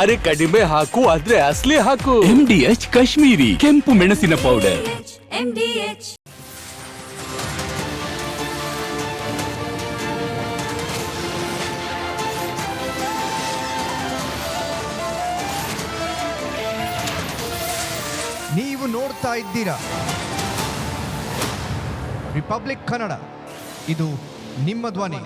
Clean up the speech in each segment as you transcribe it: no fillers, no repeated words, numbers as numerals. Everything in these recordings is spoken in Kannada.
ಅರೆ ಕಡಿಮೆ ಹಾಕು ಆದ್ರೆ ಅಸಲಿ ಹಾಕು. MDH ಕಾಶ್ಮೀರಿ ಕೆಂಪು ಮೆಣಸಿನ ಪೌಡರ್. MDH. ನೀವು ನೋಡ್ತಾ ಇದ್ದೀರಾ ರಿಪಬ್ಲಿಕ್ ಕನ್ನಡ, ಇದು ನಿಮ್ಮ ಧ್ವನಿ.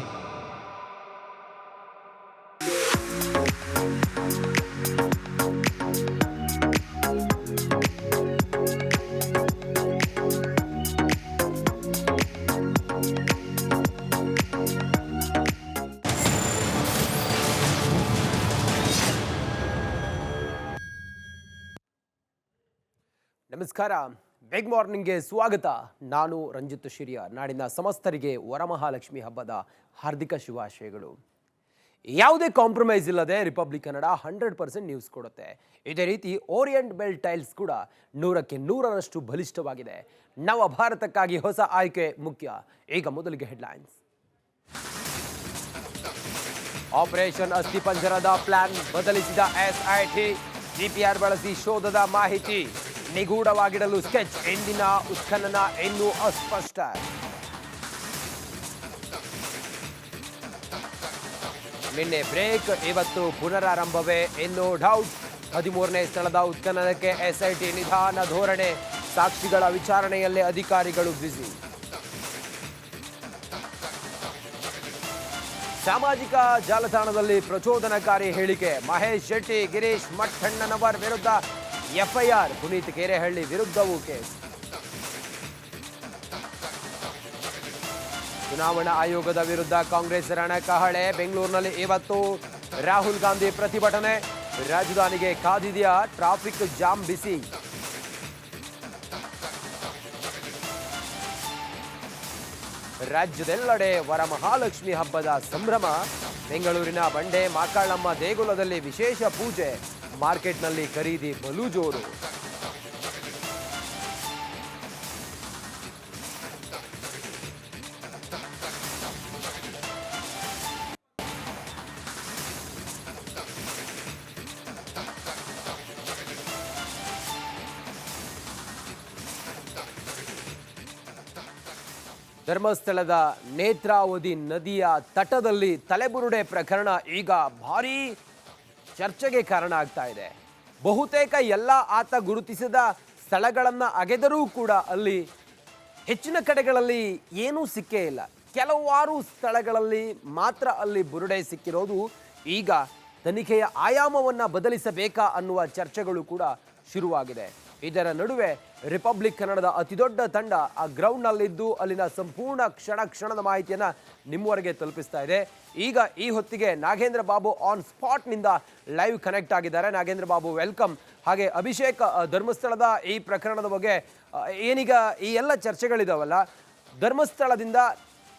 ನಮಸ್ಕಾರ, ಬಿಗ್ ಮಾರ್ನಿಂಗ್ಗೆ ಸ್ವಾಗತ. ನಾನು ರಂಜಿತ್ ಶಿರಿಯ. ನಾಡಿನ ಸಮಸ್ತರಿಗೆ ವರಮಹಾಲಕ್ಷ್ಮಿ ಹಬ್ಬದ ಹಾರ್ದಿಕ ಶುಭಾಶಯಗಳು. ಯಾವುದೇ ಕಾಂಪ್ರಮೈಸ್ ಇಲ್ಲದೆ ರಿಪಬ್ಲಿಕ್ ಕನ್ನಡ 100% ನ್ಯೂಸ್ ಕೊಡುತ್ತೆ. ಇದೇ ರೀತಿ ಓರಿಯೆಂಟ್ ಬೆಲ್ ಟೈಲ್ಸ್ ಕೂಡ 100ಕ್ಕೆ 100ರಷ್ಟು ಬಲಿಷ್ಠವಾಗಿದೆ. ನವ ಭಾರತಕ್ಕಾಗಿ ಹೊಸ ಆಯ್ಕೆ ಮುಖ್ಯ. ಈಗ ಮೊದಲಿಗೆ ಹೆಡ್ಲೈನ್ಸ್. ಆಪರೇಷನ್ ಅಸ್ಥಿಪಂಜರದ ಪ್ಲಾನ್ ಬದಲಿಸಿದ SIT. DPR ಬಳಸಿ ಶೋಧದ ಮಾಹಿತಿ ನಿಗೂಢವಾಗಿಡಲು ಸ್ಕೆಚ್. ಎಂದಿನ ಉತ್ಖನನ ಇನ್ನೂ ಅಸ್ಪಷ್ಟ. ನಿನ್ನೆ ಬ್ರೇಕ್, ಇವತ್ತು ಪುನರಾರಂಭವೇ ಇನ್ನೂ ಡೌಟ್. 13ನೇ ಸ್ಥಳದ ಉತ್ಖನನಕ್ಕೆ SIT ನಿಧಾನ ಧೋರಣೆ. ಸಾಕ್ಷಿಗಳ ವಿಚಾರಣೆಯಲ್ಲೇ ಅಧಿಕಾರಿಗಳು ಬ್ಯುಸಿ. ಸಾಮಾಜಿಕ ಜಾಲತಾಣದಲ್ಲಿ ಪ್ರಚೋದನಕಾರಿ ಹೇಳಿಕೆ. ಮಹೇಶ್ ಶೆಟ್ಟಿ, ಗಿರೀಶ್ ಮಠಣ್ಣನವರ್ ವಿರುದ್ಧ FIR. ಪುನೀತ್ ಕೆರೆಹಳ್ಳಿ ವಿರುದ್ಧವೂ ಕೇಸ್. ಚುನಾವಣಾ ಆಯೋಗದ ವಿರುದ್ಧ ಕಾಂಗ್ರೆಸ್ ರಣಕಹಳೆ. ಬೆಂಗಳೂರಿನಲ್ಲಿ ಇವತ್ತು ರಾಹುಲ್ ಗಾಂಧಿ ಪ್ರತಿಭಟನೆ. ರಾಜಧಾನಿಗೆ ಕಾದಿದೆಯಾ ಟ್ರಾಫಿಕ್ ಜಾಮ್ ಬಿಸಿ. ರಾಜ್ಯದೆಲ್ಲೆಡೆ ವರಮಹಾಲಕ್ಷ್ಮಿ ಹಬ್ಬದ ಸಂಭ್ರಮ. ಬೆಂಗಳೂರಿನ ಬಂಡೆ ಮಾಕಾಳಮ್ಮ ದೇಗುಲದಲ್ಲಿ ವಿಶೇಷ ಪೂಜೆ. ಮಾರ್ಕೆಟ್ನಲ್ಲಿ ಖರೀದಿ ಬಲು ಜೋರು. ಧರ್ಮಸ್ಥಳದ ನೇತ್ರಾವತಿ ನದಿಯ ತಟದಲ್ಲಿ ತಲೆಬುರುಡೆ ಪ್ರಕರಣ ಈಗ ಭಾರೀ ಚರ್ಚೆಗೆ ಕಾರಣ ಆಗ್ತಾ ಇದೆ. ಬಹುತೇಕ ಎಲ್ಲ ಆತ ಗುರುತಿಸಿದ ಸ್ಥಳಗಳನ್ನು ಅಗೆದರೂ ಕೂಡ ಅಲ್ಲಿ ಹೆಚ್ಚಿನ ಕಡೆಗಳಲ್ಲಿ ಏನೂ ಸಿಕ್ಕೇ ಇಲ್ಲ. ಕೆಲವಾರು ಸ್ಥಳಗಳಲ್ಲಿ ಮಾತ್ರ ಅಲ್ಲಿ ಬುರುಡೆ ಸಿಕ್ಕಿರೋದು ಈಗ ತನಿಖೆಯ ಆಯಾಮವನ್ನು ಬದಲಿಸಬೇಕಾ ಅನ್ನುವ ಚರ್ಚೆಗಳು ಕೂಡ ಶುರುವಾಗಿದೆ. ಇದರ ನಡುವೆ ರಿಪಬ್ಲಿಕ್ ಕನ್ನಡದ ಅತಿದೊಡ್ಡ ತಂಡ ಆ ಗ್ರೌಂಡ್ನಲ್ಲಿದ್ದು ಅಲ್ಲಿನ ಸಂಪೂರ್ಣ ಕ್ಷಣದ ಮಾಹಿತಿಯನ್ನು ನಿಮ್ಮವರೆಗೆ ತಲುಪಿಸ್ತಾ ಇದೆ. ಈಗ ಈ ಹೊತ್ತಿಗೆ ನಾಗೇಂದ್ರ ಬಾಬು ಆನ್ ಸ್ಪಾಟ್ನಿಂದ ಲೈವ್ ಕನೆಕ್ಟ್ ಆಗಿದ್ದಾರೆ. ನಾಗೇಂದ್ರ ಬಾಬು, ವೆಲ್ಕಮ್. ಹಾಗೆ ಅಭಿಷೇಕ್, ಧರ್ಮಸ್ಥಳದ ಈ ಪ್ರಕರಣದ ಬಗ್ಗೆ ಏನೀಗ ಈ ಎಲ್ಲ ಚರ್ಚೆಗಳಿದಾವಲ್ಲ, ಧರ್ಮಸ್ಥಳದಿಂದ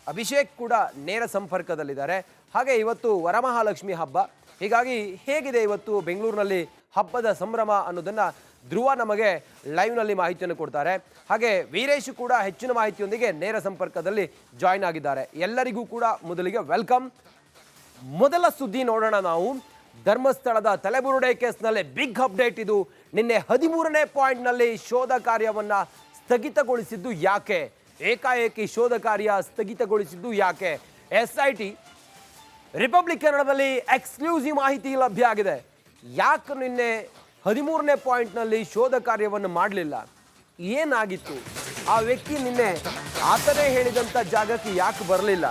ಅಭಿಷೇಕ್ ಕೂಡ ನೇರ ಸಂಪರ್ಕದಲ್ಲಿದ್ದಾರೆ. ಹಾಗೆ ಇವತ್ತು ವರಮಹಾಲಕ್ಷ್ಮಿ ಹಬ್ಬ, ಹೀಗಾಗಿ ಹೇಗಿದೆ ಇವತ್ತು ಬೆಂಗಳೂರಿನಲ್ಲಿ ಹಬ್ಬದ ಸಂಭ್ರಮ ಅನ್ನೋದನ್ನು ಧ್ರುವ ನಮಗೆ ಲೈವ್ನಲ್ಲಿ ಮಾಹಿತಿಯನ್ನು ಕೊಡ್ತಾರೆ. ಹಾಗೆ ವೀರೇಶ್ ಕೂಡ ಹೆಚ್ಚಿನ ಮಾಹಿತಿಯೊಂದಿಗೆ ನೇರ ಸಂಪರ್ಕದಲ್ಲಿ ಜಾಯ್ನ್ ಆಗಿದ್ದಾರೆ. ಎಲ್ಲರಿಗೂ ಕೂಡ ಮೊದಲಿಗೆ ವೆಲ್ಕಮ್. ಮೊದಲ ಸುದ್ದಿ ನೋಡೋಣ ನಾವು. ಧರ್ಮಸ್ಥಳದ ತಲೆಬುರುಡೆ ಕೇಸ್ನಲ್ಲಿ ಬಿಗ್ ಅಪ್ಡೇಟ್ ಇದು. ನಿನ್ನೆ 13ನೇ ಪಾಯಿಂಟ್ನಲ್ಲಿ ಶೋಧ ಕಾರ್ಯವನ್ನು ಸ್ಥಗಿತಗೊಳಿಸಿದ್ದು ಯಾಕೆ? ಏಕಾಏಕಿ ಶೋಧ ಕಾರ್ಯ ಸ್ಥಗಿತಗೊಳಿಸಿದ್ದು ಯಾಕೆ? SIT ರಿಪಬ್ಲಿಕ್ ಕನ್ನಡದಲ್ಲಿ ಎಕ್ಸ್ಕ್ಲೂಸಿವ್ ಮಾಹಿತಿ ಲಭ್ಯ ಆಗಿದೆ. ಯಾಕೆ ನಿನ್ನೆ 13ನೇ ಪಾಯಿಂಟ್ನಲ್ಲಿ ಶೋಧ ಕಾರ್ಯವನ್ನು ಮಾಡಲಿಲ್ಲ? ಏನಾಗಿತ್ತು? ಆ ವ್ಯಕ್ತಿ ನಿನ್ನೆ ಆತನೇ ಹೇಳಿದಂಥ ಜಾಗಕ್ಕೆ ಯಾಕೆ ಬರಲಿಲ್ಲ?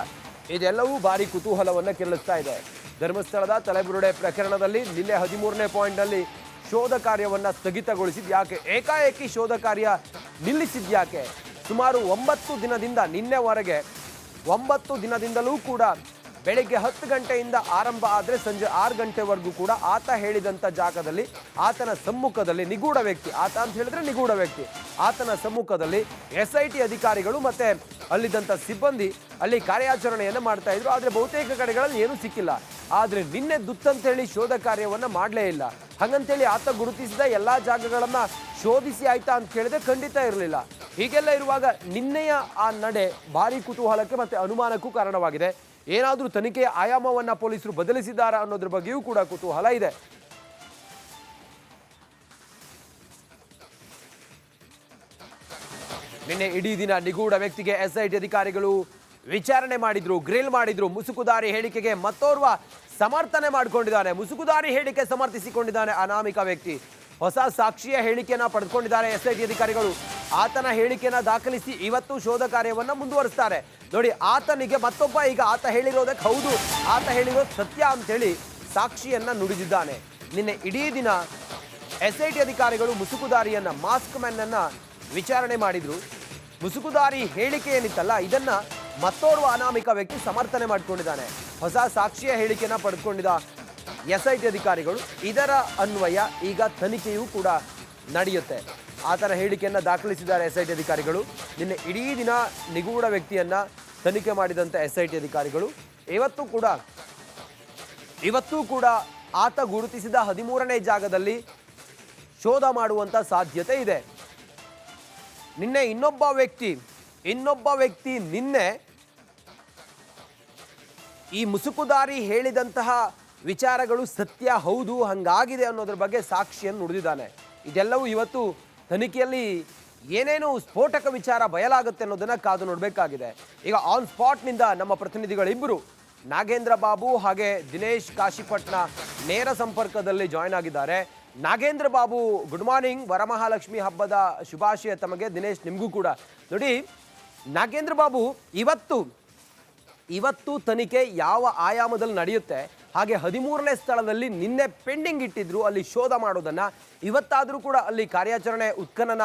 ಇದೆಲ್ಲವೂ ಭಾರಿ ಕುತೂಹಲವನ್ನು ಕೆರಳಿಸ್ತಾ ಇದೆ. ಧರ್ಮಸ್ಥಳದ ತಲೆಬುರುಡೆ ಪ್ರಕರಣದಲ್ಲಿ ನಿನ್ನೆ 13ನೇ ಪಾಯಿಂಟ್ನಲ್ಲಿ ಶೋಧ ಕಾರ್ಯವನ್ನು ಸ್ಥಗಿತಗೊಳಿಸಿದ್ದು ಯಾಕೆ? ಏಕಾಏಕಿ ಶೋಧ ಕಾರ್ಯ ನಿಲ್ಲಿಸಿದ್ಯಾಕೆ? ಸುಮಾರು 9 ದಿನದಿಂದ ನಿನ್ನೆವರೆಗೆ 9 ದಿನದಿಂದಲೂ ಕೂಡ ಬೆಳಿಗ್ಗೆ 10 ಗಂಟೆಯಿಂದ ಆರಂಭ ಆದರೆ ಸಂಜೆ 6 ಗಂಟೆವರೆಗೂ ಕೂಡ ಆತ ಹೇಳಿದಂಥ ಜಾಗದಲ್ಲಿ, ಆತನ ಸಮ್ಮುಖದಲ್ಲಿ ನಿಗೂಢ ವ್ಯಕ್ತಿ, ಆತ ಅಂತ ಹೇಳಿದ್ರೆ ನಿಗೂಢ ವ್ಯಕ್ತಿ, ಆತನ ಸಮ್ಮುಖದಲ್ಲಿ SIT ಅಧಿಕಾರಿಗಳು ಮತ್ತೆ ಅಲ್ಲಿದ್ದಂಥ ಸಿಬ್ಬಂದಿ ಅಲ್ಲಿ ಕಾರ್ಯಾಚರಣೆಯನ್ನು ಮಾಡ್ತಾ ಇದ್ರು. ಆದರೆ ಬಹುತೇಕ ಕಡೆಗಳಲ್ಲಿ ಏನೂ ಸಿಕ್ಕಿಲ್ಲ. ಆದರೆ ನಿನ್ನೆ ದುತ್ತಂತೇಳಿ ಶೋಧ ಕಾರ್ಯವನ್ನು ಮಾಡಲೇ ಇಲ್ಲ. ಹಾಗಂತೇಳಿ ಆತ ಗುರುತಿಸಿದ ಎಲ್ಲ ಜಾಗಗಳನ್ನು ಶೋಧಿಸಿ ಆಯ್ತಾ ಅಂತ ಕೇಳಿದ್ರೆ ಖಂಡಿತ ಇರಲಿಲ್ಲ. ಹೀಗೆಲ್ಲ ಇರುವಾಗ ನಿನ್ನೆಯ ಆ ನಡೆ ಭಾರಿ ಕುತೂಹಲಕ್ಕೆ ಮತ್ತು ಅನುಮಾನಕ್ಕೂ ಕಾರಣವಾಗಿದೆ. ಏನಾದರೂ ತನಿಖೆಯ ಆಯಾಮವನ್ನು ಪೊಲೀಸರು ಬದಲಿಸಿದ್ದಾರಾ ಅನ್ನೋದ್ರ ಬಗ್ಗೆಯೂ ಕೂಡ ಕುತೂಹಲ ಇದೆ. ನಿನ್ನೆ ಇಡೀ ದಿನ ನಿಗೂಢ ವ್ಯಕ್ತಿಗೆ SIT ಅಧಿಕಾರಿಗಳು ವಿಚಾರಣೆ ಮಾಡಿದ್ರು, ಗ್ರಿಲ್ ಮಾಡಿದ್ರು. ಮುಸುಕುದಾರಿ ಹೇಳಿಕೆಗೆ ಮತ್ತೋರ್ವ ಸಮರ್ಥನೆ ಮಾಡಿಕೊಂಡಿದ್ದಾನೆ. ಮುಸುಕುದಾರಿ ಹೇಳಿಕೆ ಸಮರ್ಥಿಸಿಕೊಂಡಿದ್ದಾನೆ ಅನಾಮಿಕ ವ್ಯಕ್ತಿ. ಹೊಸ ಸಾಕ್ಷಿಯ ಹೇಳಿಕೆಯನ್ನ ಪಡೆದುಕೊಂಡಿದ್ದಾರೆ SIT ಅಧಿಕಾರಿಗಳು. ಆತನ ಹೇಳಿಕೆಯನ್ನ ದಾಖಲಿಸಿ ಇವತ್ತು ಶೋಧ ಕಾರ್ಯವನ್ನ ಮುಂದುವರಿಸ್ತಾರೆ. ನೋಡಿ, ಆತನಿಗೆ ಮತ್ತೊಬ್ಬ ಈಗ ಆತ ಹೇಳಿರೋದಕ್ಕೆ ಹೌದು, ಆತ ಹೇಳಿರೋದು ಸತ್ಯ ಅಂತೇಳಿ ಸಾಕ್ಷಿಯನ್ನ ನುಡಿದಿದ್ದಾನೆ. ನಿನ್ನೆ ಇಡೀ ದಿನ SIT ಅಧಿಕಾರಿಗಳು ಮುಸುಕುದಾರಿಯನ್ನ, ಮಾಸ್ಕ್ ಮ್ಯಾನ್ ಅನ್ನ ವಿಚಾರಣೆ ಮಾಡಿದ್ರು. ಮುಸುಕುದಾರಿ ಹೇಳಿಕೆ ಏನಿತ್ತಲ್ಲ, ಇದನ್ನ ಮತ್ತೋರ್ವ ಅನಾಮಿಕ ವ್ಯಕ್ತಿ ಸಮರ್ಥನೆ ಮಾಡಿಕೊಂಡಿದ್ದಾನೆ. ಹೊಸ ಸಾಕ್ಷಿಯ ಹೇಳಿಕೆಯನ್ನ ಪಡೆದುಕೊಂಡಿದ್ದ SIT ಅಧಿಕಾರಿಗಳು. ಇದರ ಅನ್ವಯ ಈಗ ತನಿಖೆಯೂ ಕೂಡ ನಡೆಯುತ್ತೆ. ಆತನ ಹೇಳಿಕೆಯನ್ನ ದಾಖಲಿಸಿದ್ದಾರೆ SIT ಅಧಿಕಾರಿಗಳು. ನಿನ್ನೆ ಇಡೀ ದಿನ ನಿಗೂಢ ವ್ಯಕ್ತಿಯನ್ನ ತನಿಖೆ ಮಾಡಿದಂಥ SIT ಅಧಿಕಾರಿಗಳು ಇವತ್ತೂ ಕೂಡ ಆತ ಗುರುತಿಸಿದ 13ನೇ ಜಾಗದಲ್ಲಿ ಶೋಧ ಮಾಡುವಂತ ಸಾಧ್ಯತೆ ಇದೆ. ನಿನ್ನೆ ಇನ್ನೊಬ್ಬ ವ್ಯಕ್ತಿ ನಿನ್ನೆ ಈ ಮುಸುಕುದಾರಿ ಹೇಳಿದಂತಹ ವಿಚಾರಗಳು ಸತ್ಯ, ಹೌದು, ಹಂಗಾಗಿದೆ ಅನ್ನೋದ್ರ ಬಗ್ಗೆ ಸಾಕ್ಷಿಯನ್ನು ನುಡಿದಿದ್ದಾನೆ. ಇದೆಲ್ಲವೂ ಇವತ್ತು ತನಿಖೆಯಲ್ಲಿ ಏನೇನು ಸ್ಫೋಟಕ ವಿಚಾರ ಬಯಲಾಗುತ್ತೆ ಅನ್ನೋದನ್ನ ಕಾದು ನೋಡಬೇಕಾಗಿದೆ. ಈಗ ಆನ್ ಸ್ಪಾಟ್ನಿಂದ ನಮ್ಮ ಪ್ರತಿನಿಧಿಗಳಿಬ್ಬರು ನಾಗೇಂದ್ರ ಬಾಬು ಹಾಗೆ ದಿನೇಶ್ ಕಾಶಿಪಟ್ನ ನೇರ ಸಂಪರ್ಕದಲ್ಲಿ ಜಾಯ್ನ್ ಆಗಿದ್ದಾರೆ. Nagendra Babu, good morning. ವರಮಹಾಲಕ್ಷ್ಮಿ ಹಬ್ಬದ ಶುಭಾಶಯ ತಮಗೆ. ದಿನೇಶ್, ನಿಮಗೂ ಕೂಡ. ನೋಡಿ ನಾಗೇಂದ್ರ ಬಾಬು, ಇವತ್ತು ತನಿಖೆ ಯಾವ ಆಯಾಮದಲ್ಲಿ ನಡೆಯುತ್ತೆ, ಹಾಗೆ 13ನೇ ಸ್ಥಳದಲ್ಲಿ ನಿನ್ನೆ ಪೆಂಡಿಂಗ್ ಇಟ್ಟಿದ್ರು ಅಲ್ಲಿ ಶೋಧ ಮಾಡೋದನ್ನ, ಇವತ್ತಾದರೂ ಕೂಡ ಅಲ್ಲಿ ಕಾರ್ಯಾಚರಣೆ ಉತ್ಖನನ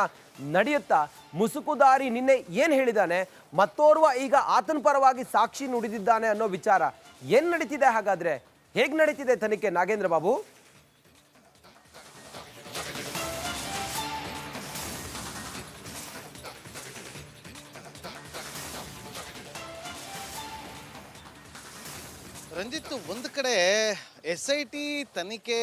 ನಡೆಯುತ್ತಾ? ಮುಸುಕುದಾರಿ ನಿನ್ನೆ ಏನು ಹೇಳಿದ್ದಾನೆ, ಮತ್ತೋರ್ವ ಈಗ ಆತನ ಪರವಾಗಿ ಸಾಕ್ಷಿ ನುಡಿದಿದ್ದಾನೆ ಅನ್ನೋ ವಿಚಾರ ಏನು ನಡೀತಿದೆ? ಹಾಗಾದ್ರೆ ಹೇಗೆ ನಡೀತಿದೆ ತನಿಖೆ ನಾಗೇಂದ್ರ ಬಾಬು? ರಂಜಿತ್, ಒಂದು ಕಡೆ SIT ತನಿಖೆ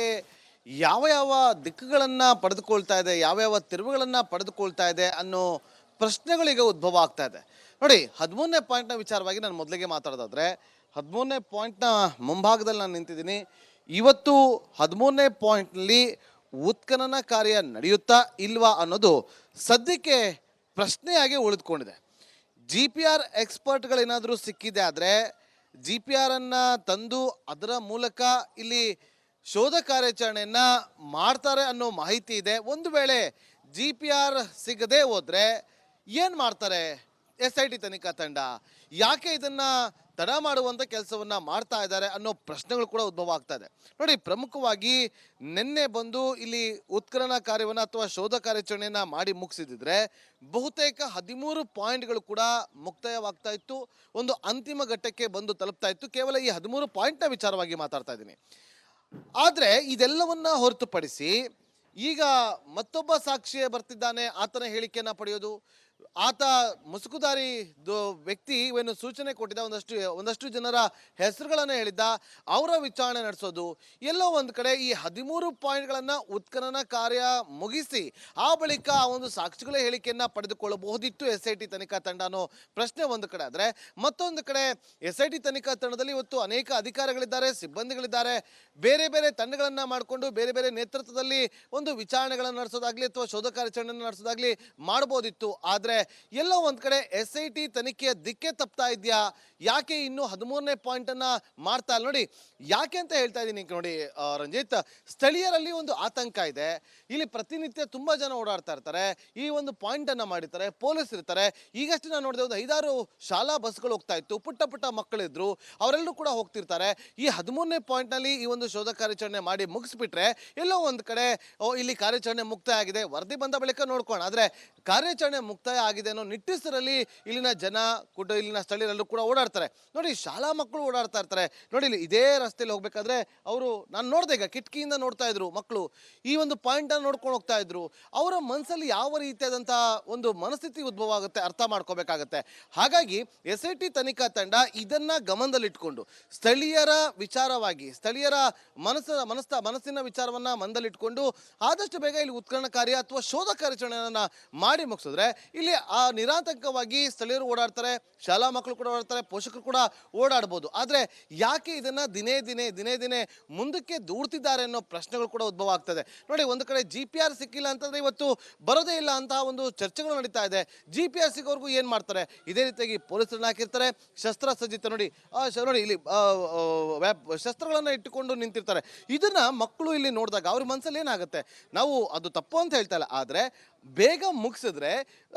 ಯಾವ ದಿಕ್ಕುಗಳನ್ನು ಪಡೆದುಕೊಳ್ತಾ ಇದೆ, ಯಾವ ತಿರುವುಗಳನ್ನು ಪಡೆದುಕೊಳ್ತಾ ಇದೆ ಅನ್ನೋ ಪ್ರಶ್ನೆಗಳಿಗೆ ಉದ್ಭವ ಆಗ್ತಾ ಇದೆ. ನೋಡಿ, 13ನೇ ಪಾಯಿಂಟ್ನ ವಿಚಾರವಾಗಿ ನಾನು ಮೊದಲಿಗೆ ಮಾತಾಡೋದಾದ್ರೆ, 13ನೇ ಪಾಯಿಂಟ್ನ ಮುಂಭಾಗದಲ್ಲಿ ನಾನು ನಿಂತಿದ್ದೀನಿ. ಇವತ್ತು 13ನೇ ಪಾಯಿಂಟ್ನಲ್ಲಿ ಉತ್ಖನನ ಕಾರ್ಯ ನಡೆಯುತ್ತಾ ಇಲ್ವಾ ಅನ್ನೋದು ಸದ್ಯಕ್ಕೆ ಪ್ರಶ್ನೆಯಾಗಿ ಉಳಿದುಕೊಂಡಿದೆ. GPR ಎಕ್ಸ್ಪರ್ಟ್ಗಳೇನಾದರೂ ಸಿಕ್ಕಿದೆ ಆದರೆ GPR ಅನ್ನ ತಂದು ಅದರ ಮೂಲಕ ಇಲ್ಲಿ ಶೋಧ ಕಾರ್ಯಾಚರಣೆಯನ್ನ ಮಾಡ್ತಾರೆ ಅನ್ನೋ ಮಾಹಿತಿ ಇದೆ. ಒಂದು ವೇಳೆ GPR ಸಿಗದೆ ಹೋದ್ರೆ ಏನು ಮಾಡ್ತಾರೆ SIT ತನಿಖಾ ತಂಡ? ಯಾಕೆ ಇದನ್ನ ತಡ ಮಾಡುವಂಥ ಕೆಲಸವನ್ನ ಮಾಡ್ತಾ ಇದ್ದಾರೆ ಅನ್ನೋ ಪ್ರಶ್ನೆಗಳು ಕೂಡ ಉದ್ಭವ ಆಗ್ತಾ ಇದೆ. ನೋಡಿ, ಪ್ರಮುಖವಾಗಿ ನಿನ್ನೆ ಬಂದು ಇಲ್ಲಿ ಉತ್ಖನನ ಕಾರ್ಯವನ್ನು ಅಥವಾ ಶೋಧ ಕಾರ್ಯಾಚರಣೆಯನ್ನ ಮಾಡಿ ಮುಗಿಸಿದ್ರೆ ಬಹುತೇಕ 13 ಪಾಯಿಂಟ್ಗಳು ಕೂಡ ಮುಕ್ತಾಯವಾಗ್ತಾ ಇತ್ತು, ಒಂದು ಅಂತಿಮ ಘಟ್ಟಕ್ಕೆ ಬಂದು ತಲುಪ್ತಾ ಇತ್ತು. ಕೇವಲ ಈ 13 ಪಾಯಿಂಟ್ನ ವಿಚಾರವಾಗಿ ಮಾತಾಡ್ತಾ ಇದ್ದೀನಿ. ಆದರೆ ಇದೆಲ್ಲವನ್ನ ಹೊರತುಪಡಿಸಿ ಈಗ ಮತ್ತೊಬ್ಬ ಸಾಕ್ಷಿಯೇ ಬರ್ತಿದ್ದಾನೆ. ಆತನ ಹೇಳಿಕೆಯನ್ನ ಪಡೆಯೋದು, ಆತ ಮುಸುಕುದಾರಿ ವ್ಯಕ್ತಿ ಏನು ಸೂಚನೆ ಕೊಟ್ಟಿದ್ದ, ಒಂದಷ್ಟು ಜನರ ಹೆಸರುಗಳನ್ನು ಹೇಳಿದ್ದ, ಅವರ ವಿಚಾರಣೆ ನಡೆಸೋದು, ಎಲ್ಲೋ ಒಂದು ಕಡೆ ಈ 13 ಪಾಯಿಂಟ್ಗಳನ್ನು ಉತ್ಖನನ ಕಾರ್ಯ ಮುಗಿಸಿ ಆ ಬಳಿಕ ಆ ಒಂದು ಸಾಕ್ಷಿಗಳ ಹೇಳಿಕೆಯನ್ನ ಪಡೆದುಕೊಳ್ಳಬಹುದಿತ್ತು SIT ತನಿಖಾ ತಂಡ ಅನ್ನೋ ಪ್ರಶ್ನೆ ಒಂದು ಕಡೆ. ಆದರೆ ಮತ್ತೊಂದು ಕಡೆ SIT ತನಿಖಾ ತಂಡದಲ್ಲಿ ಇವತ್ತು ಅನೇಕ ಅಧಿಕಾರಿಗಳಿದ್ದಾರೆ, ಸಿಬ್ಬಂದಿಗಳಿದ್ದಾರೆ. ಬೇರೆ ಬೇರೆ ತಂಡಗಳನ್ನ ಮಾಡಿಕೊಂಡು ಬೇರೆ ಬೇರೆ ನೇತೃತ್ವದಲ್ಲಿ ಒಂದು ವಿಚಾರಣೆಗಳನ್ನು ನಡೆಸೋದಾಗ್ಲಿ ಅಥವಾ ಶೋಧ ಕಾರ್ಯಾಚರಣೆಯನ್ನು ನಡೆಸೋದಾಗ್ಲಿ ಮಾಡಬಹುದಿತ್ತು. ಆದರೆ ಎಲ್ಲೋ ಒಂದ್ ಕಡೆ SIT ತನಿಖೆಯ ದಿಕ್ಕೆ ತಪ್ತಾ ಇದೆಯಾ? ಯಾಕೆ ಇನ್ನು 13ನೇ ಪಾಯಿಂಟ್ ಅನ್ನ ಮಾಡ್ತಾ ಇಲ್ಲ? ನೋಡಿ, ಯಾಕೆ ಅಂತ ಹೇಳ್ತಾ ಇದ್ದೀನಿ ನೋಡಿ ರಂಜಿತ್, ಸ್ಥಳೀಯರಲ್ಲಿ ಒಂದು ಆತಂಕ ಇದೆ. ಇಲ್ಲಿ ಪ್ರತಿನಿತ್ಯ ತುಂಬಾ ಜನ ಓಡಾಡ್ತಾ ಇರ್ತಾರೆ, ಈ ಒಂದು ಪಾಯಿಂಟ್ ಅನ್ನ ಮಾಡಿರ್ತಾರೆ, ಪೊಲೀಸ್ ಇರ್ತಾರೆ. ಈಗಷ್ಟೇ ನಾನು ನೋಡಿದೆ, ಒಂದು 5-6 ಶಾಲಾ ಬಸ್ಗಳು ಹೋಗ್ತಾ ಇತ್ತು, ಪುಟ್ಟ ಮಕ್ಕಳಿದ್ರು, ಅವರೆಲ್ಲರೂ ಕೂಡ ಹೋಗ್ತಿರ್ತಾರೆ. ಈ 13ನೇ ಪಾಯಿಂಟ್ ನಲ್ಲಿ ಈ ಒಂದು ಶೋಧ ಕಾರ್ಯಾಚರಣೆ ಮಾಡಿ ಮುಗಿಸ್ಬಿಟ್ರೆ ಎಲ್ಲೋ ಒಂದ್ ಕಡೆ ಇಲ್ಲಿ ಕಾರ್ಯಾಚರಣೆ ಮುಕ್ತಾಯ ಆಗಿದೆ, ವರದಿ ಬಂದ ಬಳಿಕ ನೋಡ್ಕೋಣ. ಆದ್ರೆ ಕಾರ್ಯಾಚರಣೆ ಮುಕ್ತಾಯ ಆಗಿದೆ ಅನ್ನೋ ನಿಟ್ಟಿಸರಲ್ಲಿ ಇಲ್ಲಿನ ಜನ ಕೂಡ, ಇಲ್ಲಿನ ಸ್ಥಳೀಯರೆಲ್ಲರೂ ಕೂಡ ಓಡಾಡ್ತಾರೆ. ನೋಡಿ, ಶಾಲಾ ಮಕ್ಕಳು ಓಡಾಡ್ತಾ ಇರ್ತಾರೆ. ನೋಡಿ, ಇಲ್ಲಿ ಇದೇ ರಸ್ತೆಯಲ್ಲಿ ಹೋಗ್ಬೇಕಾದ್ರೆ ಅವರು, ನಾನು ನೋಡಿದೆ, ಈಗ ಕಿಟಕಿಯಿಂದ ನೋಡ್ತಾ ಇದ್ರು ಮಕ್ಕಳು, ಈ ಒಂದು ಪಾಯಿಂಟ್ ಅನ್ನು ನೋಡ್ಕೊಂಡು ಹೋಗ್ತಾ ಇದ್ರು. ಅವರ ಮನಸ್ಸಲ್ಲಿ ಯಾವ ರೀತಿಯಾದಂತಹ ಒಂದು ಮನಸ್ಥಿತಿ ಉದ್ಭವ ಆಗುತ್ತೆ ಅರ್ಥ ಮಾಡ್ಕೋಬೇಕಾಗತ್ತೆ. ಹಾಗಾಗಿ SIT ತನಿಖಾ ತಂಡ ಇದನ್ನ ಗಮನದಲ್ಲಿಟ್ಕೊಂಡು ಸ್ಥಳೀಯರ ವಿಚಾರವಾಗಿ, ಸ್ಥಳೀಯರ ಮನಸ್ಸಿನ ವಿಚಾರವನ್ನ ಮನದಲ್ಲಿಟ್ಕೊಂಡು ಆದಷ್ಟು ಬೇಗ ಇಲ್ಲಿ ಉತ್ಖನನ ಕಾರ್ಯ ಅಥವಾ ಶೋಧ ಕಾರ್ಯಾಚರಣೆಯನ್ನ ಮಾಡಿ ಮುಗಿಸಿದ್ರೆ ಇಲ್ಲಿ ಆ ನಿರಾತಂಕವಾಗಿ ಸ್ಥಳೀಯರು ಓಡಾಡ್ತಾರೆ, ಶಾಲಾ ಮಕ್ಕಳು ಕೂಡ ಓಡಾಡ್ತಾರೆ, ಪೋಷಕರು ಕೂಡ ಓಡಾಡ್ಬೋದು. ಆದರೆ ಯಾಕೆ ಇದನ್ನ ದಿನೇ ದಿನೇ ಮುಂದಕ್ಕೆ ದೂಡ್ತಿದ್ದಾರೆ ಅನ್ನೋ ಪ್ರಶ್ನೆಗಳು ಕೂಡ ಉದ್ಭವ ಆಗ್ತದೆ. ನೋಡಿ, ಒಂದು ಕಡೆ GPR ಸಿಕ್ಕಿಲ್ಲ ಅಂತಂದ್ರೆ ಇವತ್ತು ಬರೋದೇ ಇಲ್ಲ ಅಂತ ಒಂದು ಚರ್ಚೆಗಳು ನಡೀತಾ ಇದೆ. GPR ಸಿಗೋರ್ಗೂ ಏನ್ ಮಾಡ್ತಾರೆ, ಇದೇ ರೀತಿಯಾಗಿ ಪೊಲೀಸರನ್ನ ಹಾಕಿರ್ತಾರೆ, ಶಸ್ತ್ರಸಜ್ಜಿತ ನೋಡಿ ನೋಡಿ ಇಲ್ಲಿ ಶಸ್ತ್ರಗಳನ್ನ ಇಟ್ಟುಕೊಂಡು ನಿಂತಿರ್ತಾರೆ. ಇದನ್ನ ಮಕ್ಕಳು ಇಲ್ಲಿ ನೋಡಿದಾಗ ಅವ್ರ ಮನಸ್ಸಲ್ಲಿ ಏನಾಗುತ್ತೆ, ನಾವು ಅದು ತಪ್ಪು ಅಂತ ಹೇಳ್ತಾ ಇಲ್ಲ, ಆದ್ರೆ ಬೇಗ ಮುಗಿಸಿದ್ರೆ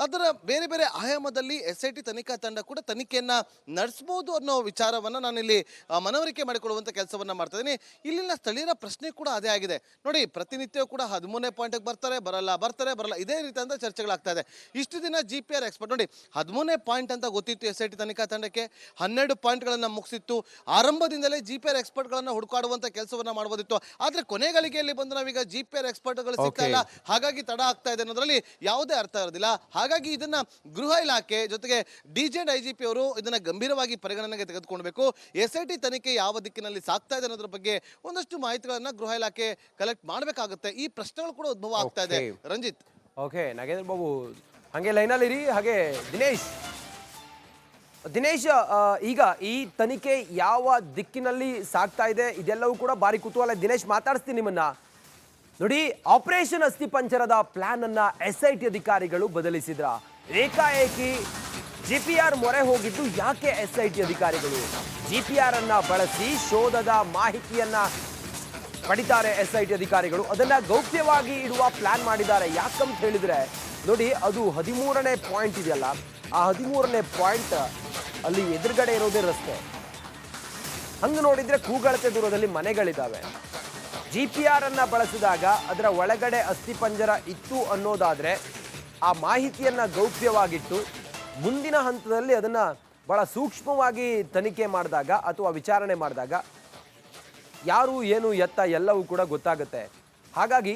ಅದರ ಬೇರೆ ಬೇರೆ ಆಯಾಮದಲ್ಲಿ SIT ತನಿಖಾ ತಂಡ ಕೂಡ ತನಿಖೆಯನ್ನ ನಡೆಸಬಹುದು ಅನ್ನೋ ವಿಚಾರವನ್ನ ನಾನಿಲ್ಲಿ ಮನವರಿಕೆ ಮಾಡಿಕೊಳ್ಳುವಂತ ಕೆಲಸವನ್ನ ಮಾಡ್ತಾ ಇದ್ದೀನಿ. ಇಲ್ಲಿನ ಸ್ಥಳೀಯರ ಪ್ರಶ್ನೆ ಕೂಡ ಅದೇ ಆಗಿದೆ. ನೋಡಿ, ಪ್ರತಿನಿತ್ಯ ಕೂಡ 13ನೇ ಪಾಯಿಂಟ್ಗೆ ಬರ್ತಾರೆ ಬರಲ್ಲ ಇದೇ ರೀತಿಯಿಂದ ಚರ್ಚೆಗಳಾಗ್ತಾ ಇದೆ. ಇಷ್ಟು ದಿನ GPR ಎಕ್ಸ್ಪರ್ಟ್ ನೋಡಿ 13ನೇ ಪಾಯಿಂಟ್ ಅಂತ ಗೊತ್ತಿತ್ತು SIT ತನಿಖಾ ತಂಡಕ್ಕೆ, 12 ಪಾಯಿಂಟ್ಗಳನ್ನ ಮುಗಿಸಿತ್ತು. ಆರಂಭದಿಂದಲೇ GPR ಎಕ್ಸ್ಪರ್ಟ್ಗಳನ್ನ ಹುಡುಕಾಡುವಂತ ಕೆಲಸವನ್ನ ಮಾಡಬಹುದಿತ್ತು. ಆದ್ರೆ ಕೊನೆಗಳಿಗೆಯಲ್ಲಿ ಬಂದು ನಾವೀಗ GPR ಎಕ್ಸ್ಪರ್ಟ್ಗಳು ಸಿಗ್ತಾ ಇಲ್ಲ, ಹಾಗಾಗಿ ತಡ ಆಗ್ತಾ ಇದೆ ಅನ್ನೋದ್ರಲ್ಲಿ ಯಾವುದೇ ಅರ್ಥ ಇರೋದಿಲ್ಲ. ಹಾಗಾಗಿ ಇದನ್ನ ಗೃಹ ಇಲಾಖೆ ಜೊತೆಗೆ DGP ಅವರು ಇದನ್ನ ಗಂಭೀರವಾಗಿ ಪರಿಗಣನೆಗೆ ತೆಗೆದುಕೊಳ್ಬೇಕು. SIT ತನಿಖೆ ಯಾವ ದಿಕ್ಕಿನಲ್ಲಿ ಸಾಗ್ತಾ ಇದೆ ಅನ್ನೋದ್ರ ಬಗ್ಗೆ ಒಂದಷ್ಟು ಮಾಹಿತಿಗಳನ್ನ ಗೃಹ ಇಲಾಖೆ ಕಲೆಕ್ಟ್ ಮಾಡಬೇಕಾಗುತ್ತೆ. ಈ ಪ್ರಶ್ನೆಗಳು ಕೂಡ ಉದ್ಭವ ಆಗ್ತಾ ಇದೆ. ರಂಜಿತ್, ಓಕೆ, ನಾಗೇಂದ್ರ ಬಾಬು ಹಾಗೆ ಲೈನಲ್ಲಿರಿ. ಹಾಗೆ ದಿನೇಶ್, ಈಗ ಈ ತನಿಖೆ ಯಾವ ದಿಕ್ಕಿನಲ್ಲಿ ಸಾಗ್ತಾ ಇದೆ ಇದೆಲ್ಲವೂ ಕೂಡ ಭಾರಿ ಕುತೂಹಲ. ದಿನೇಶ್, ಮಾತಾಡಿಸ್ತೀನಿ ನಿಮ್ಮನ್ನ. ನೋಡಿ, ಆಪರೇಷನ್ ಅಸ್ಥಿಪಂಜರದ ಪ್ಲಾನ್ ಅನ್ನ SIT ಅಧಿಕಾರಿಗಳು ಬದಲಿಸಿದ್ರ. ಏಕಾಏಕಿ GPR ಮೊರೆ ಹೋಗಿದ್ದು ಯಾಕೆ SIT ಅಧಿಕಾರಿಗಳು GPR ಅನ್ನ ಬಳಸಿ ಶೋಧದ ಮಾಹಿತಿಯನ್ನ ಪಡಿತಾರೆ. SIT ಅಧಿಕಾರಿಗಳು ಅದನ್ನ ಗೌಪ್ಯವಾಗಿ ಇಡುವ ಪ್ಲಾನ್ ಮಾಡಿದ್ದಾರೆ. ಯಾಕಂತ ಹೇಳಿದ್ರೆ ನೋಡಿ, ಅದು 13ನೇ ಪಾಯಿಂಟ್ ಇದೆಯಲ್ಲ, ಆ 13ನೇ ಪಾಯಿಂಟ್ ಅಲ್ಲಿ ಎದುರುಗಡೆ ಇರೋದೇ ರಸ್ತೆ. ಹಂಗೆ ನೋಡಿದ್ರೆ ಕೂಗಳತೆ ದೂರದಲ್ಲಿ ಮನೆಗಳಿದ್ದಾವೆ. GPR ಅನ್ನ ಬಳಸಿದಾಗ ಅದರ ಒಳಗಡೆ ಅಸ್ಥಿಪಂಜರ ಇತ್ತು ಅನ್ನೋದಾದ್ರೆ ಆ ಮಾಹಿತಿಯನ್ನ ಗೌಪ್ಯವಾಗಿಟ್ಟು ಮುಂದಿನ ಹಂತದಲ್ಲಿ ಅದನ್ನ ಬಹಳ ಸೂಕ್ಷ್ಮವಾಗಿ ತನಿಖೆ ಮಾಡಿದಾಗ ಅಥವಾ ವಿಚಾರಣೆ ಮಾಡಿದಾಗ ಯಾರು ಏನು ಎತ್ತ ಎಲ್ಲವೂ ಕೂಡ ಗೊತ್ತಾಗುತ್ತೆ. ಹಾಗಾಗಿ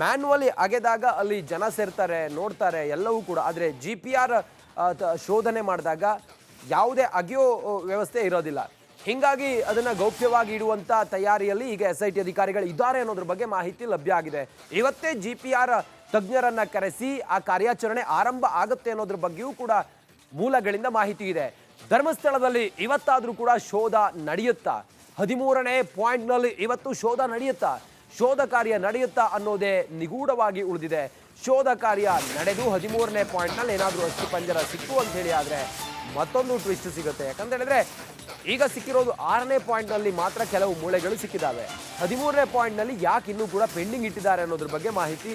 ಮ್ಯಾನ್ಯುವಲಿ ಅಗೆದಾಗ ಅಲ್ಲಿ ಜನ ಸೇರ್ತಾರೆ, ನೋಡ್ತಾರೆ ಎಲ್ಲವೂ ಕೂಡ. ಆದರೆ GPR ಶೋಧನೆ ಮಾಡಿದಾಗ ಯಾವುದೇ ಅಗೆಯೋ ವ್ಯವಸ್ಥೆ ಇರೋದಿಲ್ಲ. ಹೀಗಾಗಿ ಅದನ್ನು ಗೌಪ್ಯವಾಗಿ ಇಡುವಂಥ ತಯಾರಿಯಲ್ಲಿ ಈಗ SIT ಅಧಿಕಾರಿಗಳು ಇದ್ದಾರೆ ಅನ್ನೋದ್ರ ಬಗ್ಗೆ ಮಾಹಿತಿ ಲಭ್ಯ ಆಗಿದೆ. ಇವತ್ತೇ GPR ತಜ್ಞರನ್ನ ಕರೆಸಿ ಆ ಕಾರ್ಯಾಚರಣೆ ಆರಂಭ ಆಗುತ್ತೆ ಅನ್ನೋದ್ರ ಬಗ್ಗೆಯೂ ಕೂಡ ಮೂಲಗಳಿಂದ ಮಾಹಿತಿ ಇದೆ. ಧರ್ಮಸ್ಥಳದಲ್ಲಿ ಇವತ್ತಾದರೂ ಕೂಡ ಶೋಧ ನಡೆಯುತ್ತಾ, 13ನೇ ಪಾಯಿಂಟ್ನಲ್ಲಿ ಇವತ್ತು ಶೋಧ ನಡೆಯುತ್ತಾ, ಶೋಧ ಕಾರ್ಯ ನಡೆಯುತ್ತಾ ಅನ್ನೋದೇ ನಿಗೂಢವಾಗಿ ಉಳಿದಿದೆ. ಶೋಧ ಕಾರ್ಯ ನಡೆದು 13ನೇ ಪಾಯಿಂಟ್ನಲ್ಲಿ ಏನಾದರೂ ಅಸ್ಥಿಪಂಜರ ಸಿಕ್ಕು ಅಂತ ಹೇಳಿ ಆದರೆ ಮತ್ತೊಂದು ಟ್ವಿಸ್ಟ್ ಸಿಗುತ್ತೆ. ಯಾಕಂತ ಹೇಳಿದ್ರೆ ಈಗ ಸಿಕ್ಕಿರೋದು 6ನೇ ಪಾಯಿಂಟ್ನಲ್ಲಿ ಮಾತ್ರ ಕೆಲವು ಮೂಳೆಗಳು ಸಿಕ್ಕಿದ್ದಾವೆ. 13ನೇ ಪಾಯಿಂಟ್ನಲ್ಲಿ ಯಾಕೆ ಇನ್ನೂ ಕೂಡ ಪೆಂಡಿಂಗ್ ಇಟ್ಟಿದ್ದಾರೆ ಅನ್ನೋದ್ರ ಬಗ್ಗೆ ಮಾಹಿತಿ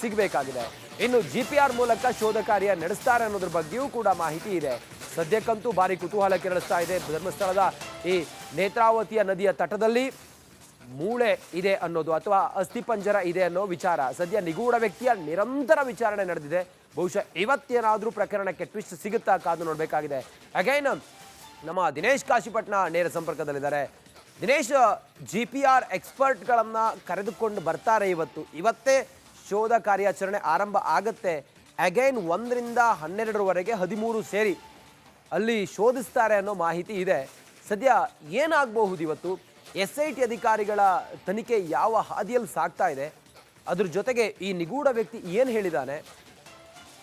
ಸಿಗಬೇಕಾಗಿದೆ. ಇನ್ನು GPR ಮೂಲಕ ಶೋಧ ಕಾರ್ಯ ನಡೆಸ್ತಾರೆ ಅನ್ನೋದ್ರ ಬಗ್ಗೆಯೂ ಕೂಡ ಮಾಹಿತಿ ಇದೆ. ಸದ್ಯಕ್ಕಂತೂ ಭಾರಿ ಕುತೂಹಲ ಕೆರಳಿಸ್ತಾ ಇದೆ. ಧರ್ಮಸ್ಥಳದ ಈ ನೇತ್ರಾವತಿಯ ನದಿಯ ತಟದಲ್ಲಿ ಮೂಳೆ ಇದೆ ಅನ್ನೋದು ಅಥವಾ ಅಸ್ಥಿಪಂಜರ ಇದೆ ಅನ್ನೋ ವಿಚಾರ ಸದ್ಯ ನಿಗೂಢ ವ್ಯಕ್ತಿಯ ನಿರಂತರ ವಿಚಾರಣೆ ನಡೆದಿದೆ. ಬಹುಶಃ ಇವತ್ತೇನಾದರೂ ಪ್ರಕರಣಕ್ಕೆ ಟ್ವಿಸ್ಟ್ ಸಿಗುತ್ತಾ ಕಾದು ನೋಡಬೇಕಾಗಿದೆ. ಅಗೈನ್ ನಮ್ಮ ದಿನೇಶ್ ಕಾಶಿಪಟ್ನ ನೇರ ಸಂಪರ್ಕದಲ್ಲಿದ್ದಾರೆ. ದಿನೇಶ್, GPR ಎಕ್ಸ್ಪರ್ಟ್ಗಳನ್ನು ಕರೆದುಕೊಂಡು ಬರ್ತಾರೆ. ಇವತ್ತೇ ಶೋಧ ಕಾರ್ಯಾಚರಣೆ ಆರಂಭ ಆಗುತ್ತೆ. ಅಗೈನ್ 1ರಿಂದ 12ರವರೆಗೆ 13 ಸೇರಿ ಅಲ್ಲಿ ಶೋಧಿಸ್ತಾರೆ ಅನ್ನೋ ಮಾಹಿತಿ ಇದೆ. ಸದ್ಯ ಏನಾಗಬಹುದು ಇವತ್ತು? SIT ಅಧಿಕಾರಿಗಳ ತನಿಖೆ ಯಾವ ಹಾದಿಯಲ್ಲಿ ಸಾಗ್ತಾ ಇದೆ, ಅದ್ರ ಜೊತೆಗೆ ಈ ನಿಗೂಢ ವ್ಯಕ್ತಿ ಏನು ಹೇಳಿದ್ದಾನೆ?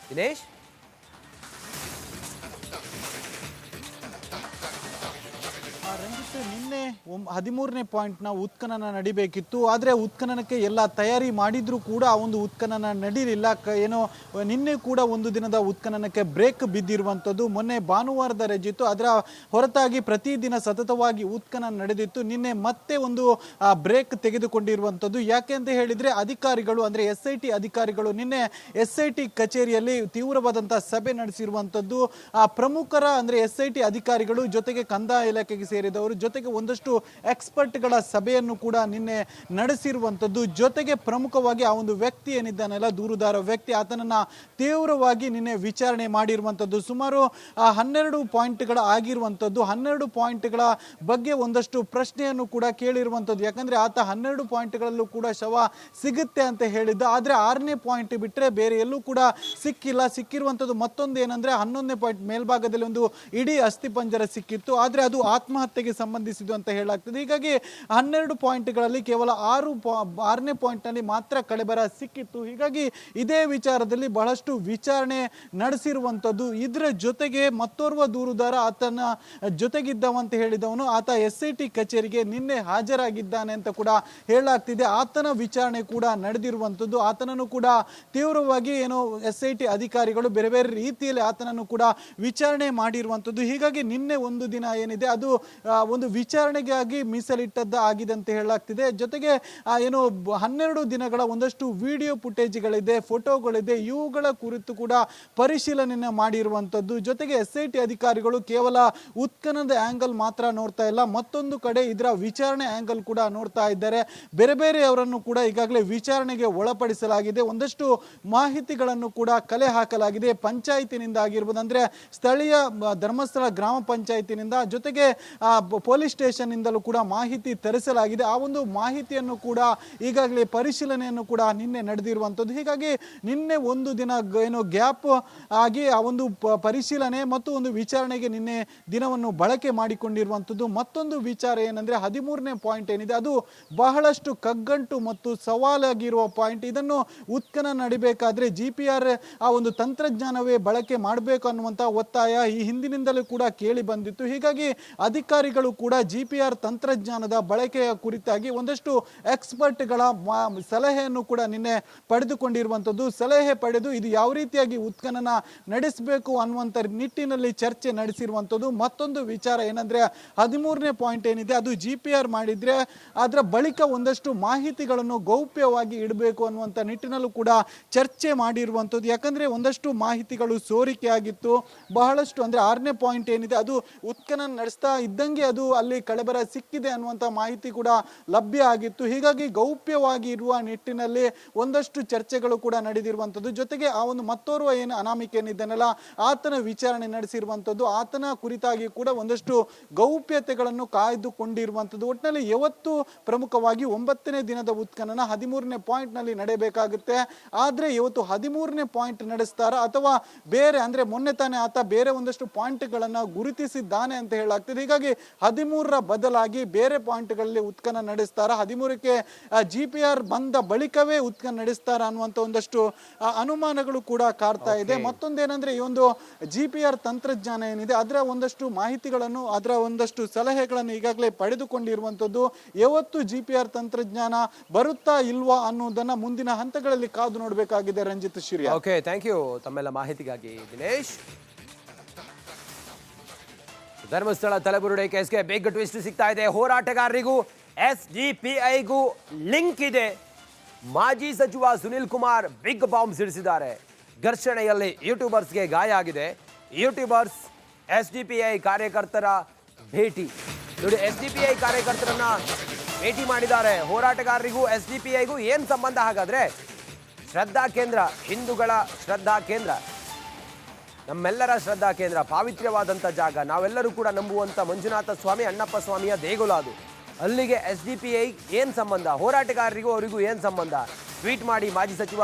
ದಿನೇಶ್, ನಿನ್ನೆ 13ನೇ ಪಾಯಿಂಟ್ನ ಉತ್ಖನನ ನಡಿಬೇಕಿತ್ತು. ಆದರೆ ಉತ್ಖನನಕ್ಕೆ ಎಲ್ಲ ತಯಾರಿ ಮಾಡಿದ್ರೂ ಕೂಡ ಆ ಒಂದು ಉತ್ಖನನ ನಡೀಲಿಲ್ಲ. ಏನೋ ನಿನ್ನೆ ಕೂಡ ಒಂದು ದಿನದ ಉತ್ಖನನಕ್ಕೆ ಬ್ರೇಕ್ ಬಿದ್ದಿರುವಂಥದ್ದು. ಮೊನ್ನೆ ಭಾನುವಾರದ ರಜೆಯಿತ್ತು, ಅದರ ಹೊರತಾಗಿ ಪ್ರತಿದಿನ ಸತತವಾಗಿ ಉತ್ಖನನ ನಡೆದಿತ್ತು. ನಿನ್ನೆ ಮತ್ತೆ ಒಂದು ಬ್ರೇಕ್ ತೆಗೆದುಕೊಂಡಿರುವಂಥದ್ದು. ಯಾಕೆ ಅಂತ ಹೇಳಿದರೆ ಅಧಿಕಾರಿಗಳು ಅಂದರೆ SIT ಅಧಿಕಾರಿಗಳು ನಿನ್ನೆ SIT ಕಚೇರಿಯಲ್ಲಿ ತೀವ್ರವಾದಂಥ ಸಭೆ ನಡೆಸಿರುವಂಥದ್ದು. ಪ್ರಮುಖರ ಅಂದರೆ SIT ಅಧಿಕಾರಿಗಳು ಜೊತೆಗೆ ಕಂದಾಯ ಇಲಾಖೆಗೆ ಸೇರಿದವರು ಜೊತೆಗೆ ಒಂದಷ್ಟು ಎಕ್ಸ್ಪರ್ಟ್ಗಳ ಸಭೆಯನ್ನು ಕೂಡ ನಿನ್ನೆ ನಡೆಸಿರುವಂಥದ್ದು. ಜೊತೆಗೆ ಪ್ರಮುಖವಾಗಿ ಆ ಒಂದು ವ್ಯಕ್ತಿ ಏನಿದ್ದಾನಲ್ಲ, ದೂರುದಾರ ವ್ಯಕ್ತಿ, ಆತನನ್ನ ತೀವ್ರವಾಗಿ ನಿನ್ನೆ ವಿಚಾರಣೆ ಮಾಡಿರುವಂಥದ್ದು. ಸುಮಾರು 12 ಪಾಯಿಂಟ್ಗಳ ಆಗಿರುವಂಥದ್ದು. 12 ಪಾಯಿಂಟ್ಗಳ ಬಗ್ಗೆ ಒಂದಷ್ಟು ಪ್ರಶ್ನೆಯನ್ನು ಕೂಡ ಕೇಳಿರುವಂಥದ್ದು. ಯಾಕಂದ್ರೆ ಆತ 12 ಪಾಯಿಂಟ್ಗಳಲ್ಲೂ ಕೂಡ ಶವ ಸಿಗುತ್ತೆ ಅಂತ ಹೇಳಿದ್ದ. ಆದರೆ 6ನೇ ಪಾಯಿಂಟ್ ಬಿಟ್ಟರೆ ಬೇರೆ ಎಲ್ಲೂ ಕೂಡ ಸಿಕ್ಕಿಲ್ಲ. ಸಿಕ್ಕಿರುವಂಥದ್ದು ಮತ್ತೊಂದು ಏನಂದ್ರೆ 11ನೇ ಪಾಯಿಂಟ್ ಮೇಲ್ಭಾಗದಲ್ಲಿ ಒಂದು ಇಡೀ ಅಸ್ಥಿಪಂಜರ ಸಿಕ್ಕಿತ್ತು. ಆದರೆ ಅದು ಆತ್ಮಹತ್ಯೆಗೆ ಸಂಬಂಧಿಸಿದ ದಾಖಲಿಸಿದ್ದು ಅಂತ ಹೇಳಲಾಗ್ತದೆ. ಹೀಗಾಗಿ 12 ಪಾಯಿಂಟ್ಗಳಲ್ಲಿ ಕೇವಲ 6ನೇ ಪಾಯಿಂಟ್ನಲ್ಲಿ ಮಾತ್ರ ಕಳೆಬರ ಸಿಕ್ಕಿತ್ತು. ಹೀಗಾಗಿ ಇದೇ ವಿಚಾರದಲ್ಲಿ ಬಹಳಷ್ಟು ವಿಚಾರಣೆ ನಡೆಸಿರುವಂಥದ್ದು. ಇದರ ಜೊತೆಗೆ ಮತ್ತೋರ್ವ ದೂರುದಾರ ಆತನ ಜೊತೆಗಿದ್ದವಂತ ಹೇಳಿದವನು ಆತ SIT ಕಚೇರಿಗೆ ನಿನ್ನೆ ಹಾಜರಾಗಿದ್ದಾನೆ ಅಂತ ಕೂಡ ಹೇಳಲಾಗ್ತಿದೆ. ಆತನ ವಿಚಾರಣೆ ಕೂಡ ನಡೆದಿರುವಂಥದ್ದು. ಆತನನ್ನು ಕೂಡ ತೀವ್ರವಾಗಿ ಏನೋ SIT ಅಧಿಕಾರಿಗಳು ಬೇರೆ ಬೇರೆ ರೀತಿಯಲ್ಲಿ ಆತನನ್ನು ಕೂಡ ವಿಚಾರಣೆ ಮಾಡಿರುವಂಥದ್ದು. ಹೀಗಾಗಿ ನಿನ್ನೆ ಒಂದು ದಿನ ಏನಿದೆ ಅದು ಒಂದು ವಿಚಾರಣೆಗಾಗಿ ಮೀಸಲಿಟ್ಟದ್ದು ಆಗಿದೆ ಅಂತ ಹೇಳಲಾಗ್ತಿದೆ. ಜೊತೆಗೆ ಏನು 12 ದಿನಗಳ ಒಂದಷ್ಟು ವಿಡಿಯೋ ಫುಟೇಜ್ಗಳಿದೆ, ಫೋಟೋಗಳಿದೆ, ಇವುಗಳ ಕುರಿತು ಕೂಡ ಪರಿಶೀಲನೆ ಮಾಡಿರುವಂಥದ್ದು. ಜೊತೆಗೆ SIT ಅಧಿಕಾರಿಗಳು ಕೇವಲ ಉತ್ಖನನದ ಆಂಗಲ್ ಮಾತ್ರ ನೋಡ್ತಾ ಇಲ್ಲ, ಮತ್ತೊಂದು ಕಡೆ ಇದರ ವಿಚಾರಣೆ ಆಂಗಲ್ ಕೂಡ ನೋಡ್ತಾ ಇದ್ದಾರೆ. ಬೇರೆ ಬೇರೆಯವರನ್ನು ಕೂಡ ಈಗಾಗಲೇ ವಿಚಾರಣೆಗೆ ಒಳಪಡಿಸಲಾಗಿದೆ. ಒಂದಷ್ಟು ಮಾಹಿತಿಗಳನ್ನು ಕೂಡ ಕಲೆ ಹಾಕಲಾಗಿದೆ. ಪಂಚಾಯತಿನಿಂದ ಆಗಿರ್ಬೋದು, ಅಂದ್ರೆ ಸ್ಥಳೀಯ ಧರ್ಮಸ್ಥಳ ಗ್ರಾಮ ಪಂಚಾಯತಿನಿಂದ, ಜೊತೆಗೆ ಪೊಲೀಸ್ ಸ್ಟೇಷನ್ ಇಂದಲೂ ಕೂಡ ಮಾಹಿತಿ ತರಿಸಲಾಗಿದೆ. ಆ ಒಂದು ಮಾಹಿತಿಯನ್ನು ಕೂಡ ಈಗಾಗಲೇ ಪರಿಶೀಲನೆಯನ್ನು ಕೂಡ ನಿನ್ನೆ ನಡೆದಿರುವಂಥದ್ದು. ಹೀಗಾಗಿ ನಿನ್ನೆ ಒಂದು ದಿನ ಏನು ಗ್ಯಾಪ್ ಆಗಿ ಆ ಒಂದು ಪರಿಶೀಲನೆ ಮತ್ತು ಒಂದು ವಿಚಾರಣೆಗೆ ನಿನ್ನೆ ದಿನವನ್ನು ಬಳಕೆ ಮಾಡಿಕೊಂಡಿರುವಂಥದ್ದು. ಮತ್ತೊಂದು ವಿಚಾರ ಏನಂದ್ರೆ 13ನೇ ಪಾಯಿಂಟ್ ಏನಿದೆ ಅದು ಬಹಳಷ್ಟು ಕಗ್ಗಂಟು ಮತ್ತು ಸವಾಲಾಗಿರುವ ಪಾಯಿಂಟ್. ಇದನ್ನು ಉತ್ಖನನ ನಡಿಬೇಕಾದ್ರೆ GPR ಆ ಒಂದು ತಂತ್ರಜ್ಞಾನವೇ ಬಳಕೆ ಮಾಡಬೇಕು ಅನ್ನುವಂಥ ಒತ್ತಾಯ ಈ ಹಿಂದಿನಿಂದಲೂ ಕೂಡ ಕೇಳಿ ಬಂದಿತ್ತು. ಹೀಗಾಗಿ ಅಧಿಕಾರಿಗಳು ಕೂಡ GPR ತಂತ್ರಜ್ಞಾನದ ಬಳಕೆಯ ಕುರಿತಾಗಿ ಒಂದಷ್ಟು ಎಕ್ಸ್ಪರ್ಟ್ಗಳ ಸಲಹೆಯನ್ನು ಕೂಡ ನಿನ್ನೆ ಪಡೆದುಕೊಂಡಿರುವಂಥದ್ದು. ಸಲಹೆ ಪಡೆದು ಇದು ಯಾವ ರೀತಿಯಾಗಿ ಉತ್ಖನನ ನಡೆಸಬೇಕು ಅನ್ನುವಂಥ ನಿಟ್ಟಿನಲ್ಲಿ ಚರ್ಚೆ ನಡೆಸಿರುವಂಥದ್ದು. ಮತ್ತೊಂದು ವಿಚಾರ ಏನಂದ್ರೆ 13ನೇ ಪಾಯಿಂಟ್ ಏನಿದೆ ಅದು GPR ಮಾಡಿದ್ರೆ ಅದರ ಬಳಿಕ ಒಂದಷ್ಟು ಮಾಹಿತಿಗಳನ್ನು ಗೌಪ್ಯವಾಗಿ ಇಡಬೇಕು ಅನ್ನುವಂಥ ನಿಟ್ಟಿನಲ್ಲೂ ಕೂಡ ಚರ್ಚೆ ಮಾಡಿರುವಂಥದ್ದು. ಯಾಕಂದ್ರೆ ಒಂದಷ್ಟು ಮಾಹಿತಿಗಳು ಸೋರಿಕೆ ಆಗಿತ್ತು. ಬಹಳಷ್ಟು ಅಂದ್ರೆ 6ನೇ ಪಾಯಿಂಟ್ ಏನಿದೆ ಅದು ಉತ್ಖನನ ನಡೆಸ್ತಾ ಇದ್ದಂಗೆ ಅದು ಅಲ್ಲಿ ಕಳೆಬರ ಸಿಕ್ಕಿದೆ ಅನ್ನುವಂಥ ಮಾಹಿತಿ ಕೂಡ ಲಭ್ಯ ಆಗಿತ್ತು. ಹೀಗಾಗಿ ಗೌಪ್ಯವಾಗಿ ಇರುವ ನಿಟ್ಟಿನಲ್ಲಿ ಒಂದಷ್ಟು ಚರ್ಚೆಗಳು ಕೂಡ ನಡೆದಿರುವಂಥದ್ದು. ಜೊತೆಗೆ ಆ ಒಂದು ಮತ್ತೋರ್ವ ಏನು ಅನಾಮಿಕ ಏನಿದ್ದಾನಲ್ಲ ಆತನ ವಿಚಾರಣೆ ನಡೆಸಿರುವಂಥದ್ದು. ಆತನ ಕುರಿತಾಗಿ ಕೂಡ ಒಂದಷ್ಟು ಗೌಪ್ಯತೆಗಳನ್ನು ಕಾಯ್ದುಕೊಂಡಿರುವಂಥದ್ದು. ಒಟ್ಟಿನಲ್ಲಿ ಯಾವತ್ತು ಪ್ರಮುಖವಾಗಿ 9ನೇ ದಿನದ ಉತ್ಖನನ 13ನೇ ಪಾಯಿಂಟ್ ನಲ್ಲಿ ನಡೆಯಬೇಕಾಗುತ್ತೆ. ಆದ್ರೆ ಇವತ್ತು 13ನೇ ಪಾಯಿಂಟ್ ನಡೆಸ್ತಾರ ಅಥವಾ ಬೇರೆ ಅಂದ್ರೆ ಮೊನ್ನೆ ತಾನೇ ಆತ ಬೇರೆ ಒಂದಷ್ಟು ಪಾಯಿಂಟ್ಗಳನ್ನ ಗುರುತಿಸಿದ್ದಾನೆ ಅಂತ ಹೇಳಲಾಗ್ತದೆ. ಹೀಗಾಗಿ 13ರ ಬದಲಾಗಿ ಬೇರೆ ಪಾಯಿಂಟ್ಗಳಲ್ಲಿ ಉತ್ಖನನ ನಡೆಸ್ತಾರ, 13ಕ್ಕೆ GPR ಬಂದ ಬಳಿಕವೇ ಉತ್ಖನನ ನಡೆಸ್ತಾರ ಅನ್ನುವಂಥ ಒಂದಷ್ಟು ಅನುಮಾನಗಳು ಕೂಡ ಕಾಡ್ತಾ ಇದೆ. ಮತ್ತೊಂದೇನಂದ್ರೆ ಈ ಒಂದು GPR ತಂತ್ರಜ್ಞಾನ ಏನಿದೆ ಅದರ ಒಂದಷ್ಟು ಮಾಹಿತಿಗಳನ್ನು ಅದರ ಒಂದಷ್ಟು ಸಲಹೆಗಳನ್ನು ಈಗಾಗಲೇ ಪಡೆದುಕೊಂಡಿರುವಂಥದ್ದು. ಯಾವತ್ತು GPR ತಂತ್ರಜ್ಞಾನ ಬರುತ್ತಾ ಇಲ್ವಾ ಅನ್ನೋದನ್ನ ಮುಂದಿನ ಹಂತಗಳಲ್ಲಿ ಕಾದು ನೋಡಬೇಕಾಗಿದೆ. Ranjith Shiriya. Okay, thank you ತಮ್ಮೆಲ್ಲ ಮಾಹಿತಿಗಾಗಿ ದಿನೇಶ್. ಧರ್ಮಸ್ಥಳ ತಲೆಬುರುಡೆ ಕೇಸ್ಗೆ ಬಿಗ್ ಟ್ವಿಸ್ಟ್ ಸಿಗ್ತಾ ಇದೆ. ಹೋರಾಟಗಾರರಿಗೂ SDPIಗೂ ಲಿಂಕ್ ಇದೆ. ಮಾಜಿ ಸಚಿವ ಸುನಿಲ್ ಕುಮಾರ್ ಬಿಗ್ ಬಾಂಬ್ ಸಿಡಿಸಿದ್ದಾರೆ. ಘರ್ಷಣೆಯಲ್ಲಿ ಯೂಟ್ಯೂಬರ್ಸ್ಗೆ ಗಾಯ ಆಗಿದೆ. ಯೂಟ್ಯೂಬರ್ಸ್ SDPI ಕಾರ್ಯಕರ್ತರ ಭೇಟಿ ನೋಡಿ, SDPI ಕಾರ್ಯಕರ್ತರನ್ನ ಭೇಟಿ ಮಾಡಿದ್ದಾರೆ. ಹೋರಾಟಗಾರರಿಗೂ SDPIಗೂ ಏನ್ ಸಂಬಂಧ ಹಾಗಾದ್ರೆ? ಶ್ರದ್ಧಾ ಕೇಂದ್ರ, ಹಿಂದೂಗಳ ಶ್ರದ್ಧಾ ಕೇಂದ್ರ, ನಮ್ಮೆಲ್ಲರ ಶ್ರದ್ಧಾ ಕೇಂದ್ರ, ಪಾವಿತ್ರ್ಯವಾದಂಥ ಜಾಗ, ನಾವೆಲ್ಲರೂ ಕೂಡ ನಂಬುವಂಥ ಮಂಜುನಾಥ ಸ್ವಾಮಿ ಅಣ್ಣಪ್ಪ ಸ್ವಾಮಿಯ ದೇಗುಲ ಅದು. ಅಲ್ಲಿಗೆ SDPI ಏನು ಸಂಬಂಧ? ಹೋರಾಟಗಾರರಿಗೂ ಅವರಿಗೂ ಏನು ಸಂಬಂಧ? ಟ್ವೀಟ್ ಮಾಡಿ ಮಾಜಿ ಸಚಿವ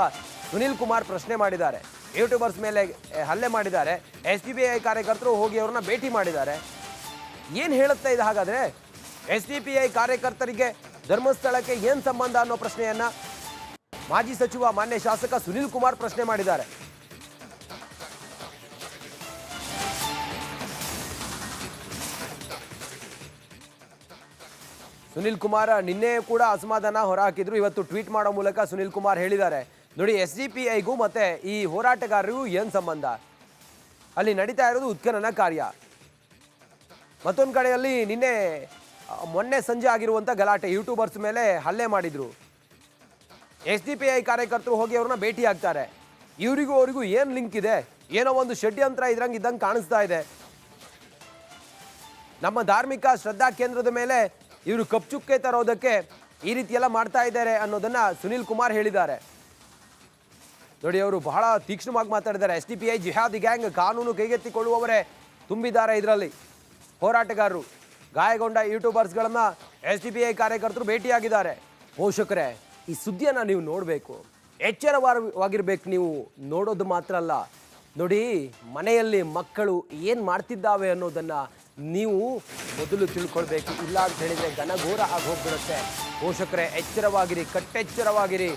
ಸುನಿಲ್ ಕುಮಾರ್ ಪ್ರಶ್ನೆ ಮಾಡಿದ್ದಾರೆ. ಯೂಟ್ಯೂಬರ್ಸ್ ಮೇಲೆ ಹಲ್ಲೆ ಮಾಡಿದ್ದಾರೆ. SDPI ಕಾರ್ಯಕರ್ತರು ಹೋಗಿ ಅವ್ರನ್ನ ಭೇಟಿ ಮಾಡಿದ್ದಾರೆ. ಏನು ಹೇಳುತ್ತಾ ಇದೆ ಹಾಗಾದರೆ? SDPI ಕಾರ್ಯಕರ್ತರಿಗೆ ಧರ್ಮಸ್ಥಳಕ್ಕೆ ಏನು ಸಂಬಂಧ ಅನ್ನೋ ಪ್ರಶ್ನೆಯನ್ನ ಮಾಜಿ ಸಚಿವ ಮಾನ್ಯ ಶಾಸಕ ಸುನಿಲ್ ಕುಮಾರ್ ಪ್ರಶ್ನೆ ಮಾಡಿದ್ದಾರೆ. ಸುನಿಲ್ ಕುಮಾರ್ ನಿನ್ನೆ ಕೂಡ ಅಸಮಾಧಾನ ಹೊರಹಾಕಿದ್ರು. ಇವತ್ತು ಟ್ವೀಟ್ ಮಾಡೋ ಮೂಲಕ ಸುನಿಲ್ ಕುಮಾರ್ ಹೇಳಿದ್ದಾರೆ, ನೋಡಿ SDPIಗೂ ಮತ್ತೆ ಈ ಹೋರಾಟಗಾರರಿಗೂ ಏನು ಸಂಬಂಧ? ಅಲ್ಲಿ ನಡೀತಾ ಇರೋದು ಉತ್ಖನನ ಕಾರ್ಯ. ಮತ್ತೊಂದು ಕಡೆಯಲ್ಲಿ ಮೊನ್ನೆ ಸಂಜೆ ಆಗಿರುವಂಥ ಗಲಾಟೆ, ಯೂಟ್ಯೂಬರ್ಸ್ ಮೇಲೆ ಹಲ್ಲೆ ಮಾಡಿದ್ರು. SDPI ಕಾರ್ಯಕರ್ತರು ಹೋಗಿ ಅವ್ರನ್ನ ಭೇಟಿ ಆಗ್ತಾರೆ. ಇವರಿಗೂ ಅವರಿಗೂ ಏನು ಲಿಂಕ್ ಇದೆ? ಏನೋ ಒಂದು ಷಡ್ಯಂತ್ರ ಇದ್ದಂಗೆ ಕಾಣಿಸ್ತಾ ಇದೆ. ನಮ್ಮ ಧಾರ್ಮಿಕ ಶ್ರದ್ಧಾ ಕೇಂದ್ರದ ಮೇಲೆ ಇವರು ಕಪ್ಚುಕ್ಕೆ ತರೋದಕ್ಕೆ ಈ ರೀತಿ ಎಲ್ಲ ಮಾಡ್ತಾ ಇದ್ದಾರೆ ಅನ್ನೋದನ್ನ ಸುನಿಲ್ ಕುಮಾರ್ ಹೇಳಿದ್ದಾರೆ. ನೋಡಿ, ಅವರು ಬಹಳ ತೀಕ್ಷ್ಣವಾಗಿ ಮಾತಾಡಿದ್ದಾರೆ. SDPI ಜಿಹಾದಿ ಗ್ಯಾಂಗ್, ಕಾನೂನು ಕೈಗೆತ್ತಿಕೊಳ್ಳುವವರೇ ತುಂಬಿದ್ದಾರೆ ಇದರಲ್ಲಿ. ಹೋರಾಟಗಾರರು, ಗಾಯಗೊಂಡ ಯೂಟ್ಯೂಬರ್ಸ್ಗಳನ್ನ SDPI ಕಾರ್ಯಕರ್ತರು ಭೇಟಿಯಾಗಿದ್ದಾರೆ. ಪೋಷಕರೇ, ಈ ಸುದ್ದಿಯನ್ನು ನೀವು ನೋಡಬೇಕು, ಎಚ್ಚರವಾಗಿರ್ಬೇಕು. ನೀವು ನೋಡೋದು ಮಾತ್ರ ಅಲ್ಲ, ನೋಡಿ ಮನೆಯಲ್ಲಿ ಮಕ್ಕಳು ಏನು ಮಾಡ್ತಿದ್ದಾವೆ ಅನ್ನೋದನ್ನು ನೀವು ಮೊದಲು ತಿಳ್ಕೊಳ್ಬೇಕು. ಇಲ್ಲ ಅಂತ ಹೇಳಿದರೆ ಘನಘೋರ ಆಗಿ ಹೋಗ್ಬಿಡುತ್ತೆ. ಪೋಷಕರೇ ಎಚ್ಚರವಾಗಿರಿ, ಕಟ್ಟೆಚ್ಚರವಾಗಿರಿ.